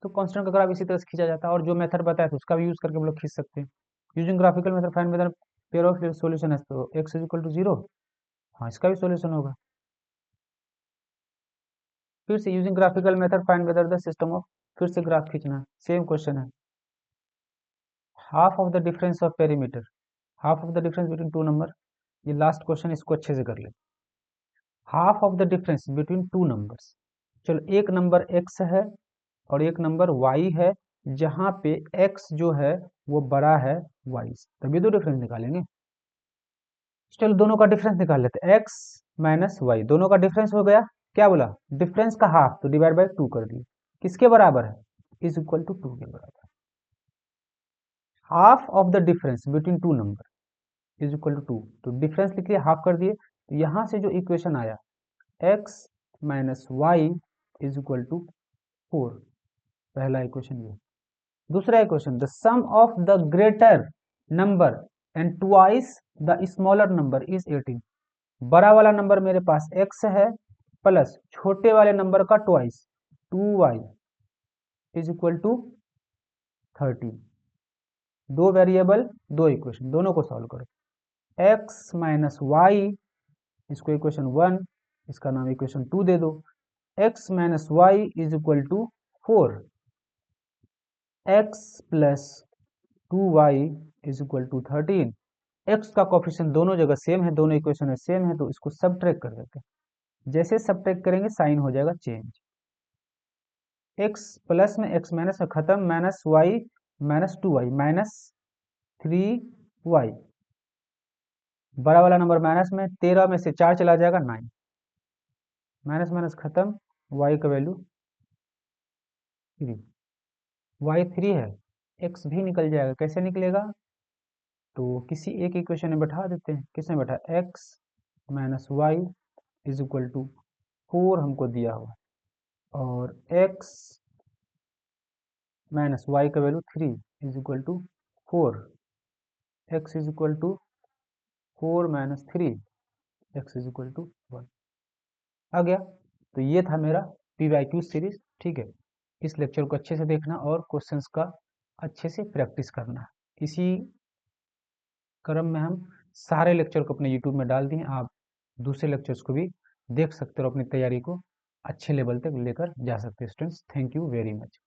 तो कांस्टेंट का ग्राफ इसी तरह से खींचा जाता है, और जो मेथड बताया था उसका भी यूज करके हम लोग खींच सकते हैं। Using graphical method find weather pair of solution है, तो x इज इक्वल टू 0। हाँ, इसका भी सॉल्यूशन होगा। फिर से using graphical method find whether the system of, फिर से ग्राफ खींचना, सेम क्वेश्चन है। Half of the difference of perimeter, half of the difference between two number. ये लास्ट क्वेश्चन, इसको अच्छे से कर ले। Half of the difference between two numbers. चलो एक नंबर x है और एक नंबर y है, जहां पे x जो है वो बड़ा है y से, तभी तो डिफरेंस निकालेंगे। चलो दोनों का डिफरेंस निकाल लेते हैं। x माइनस वाई, दोनों का डिफरेंस हो गया। क्या बोला? डिफरेंस का हाफ, तो डिवाइड बाई 2 कर दिए। किसके बराबर है? इज इक्वल टू 2 के बराबर। Half of the difference between two number is equal to 2, तो डिफरेंस लिख लिया, हाफ कर दिए। तो यहां से जो इक्वेशन आया x minus y is equal to 4, पहला इक्वेशन ये। दूसरा equation, the sum of the greater number and twice the smaller number is 18। बड़ा वाला नंबर मेरे पास x है प्लस छोटे वाले नंबर का twice 2y is equal to 13। दो वेरिएबल दो इक्वेशन, दोनों को सॉल्व करो। x माइनस वाई, इसको इक्वेशन 1, इसका नाम इक्वेशन 2 दे दो। x minus y is equal to 4, x plus 2y is equal to 13। X का कोफिशिएंट दोनों जगह सेम है, दोनों इक्वेशन में सेम है, तो इसको सब्ट्रैक्ट कर देते हैं। जैसे सब्ट्रैक्ट करेंगे साइन हो जाएगा चेंज। एक्स प्लस में एक्स माइनस में खत्म, minus y minus 2y minus 3y, बड़ा वाला नंबर माइनस में, 13 में से 4 चला जाएगा 9, माइनस माइनस खत्म, y का वैल्यू 3, y 3 है, x भी निकल जाएगा। कैसे निकलेगा? तो किसी एक इक्वेशन में बैठा देते हैं। किसमें बैठा? x minus y is equal to 4 हमको दिया हुआ, और x माइनस वाई का value 3 is equal to 4, x is equal to 4 minus 3, x is equal to 1 आ गया। तो ये था मेरा PYQ सीरीज। ठीक है, इस लेक्चर को अच्छे से देखना और क्वेश्चंस का अच्छे से प्रैक्टिस करना। इसी क्रम में हम सारे लेक्चर को अपने यूट्यूब में डाल दिए, आप दूसरे लेक्चर्स को भी देख सकते हो, अपनी तैयारी को अच्छे लेवल तक लेकर जा सकते हैं। Students, thank you very much.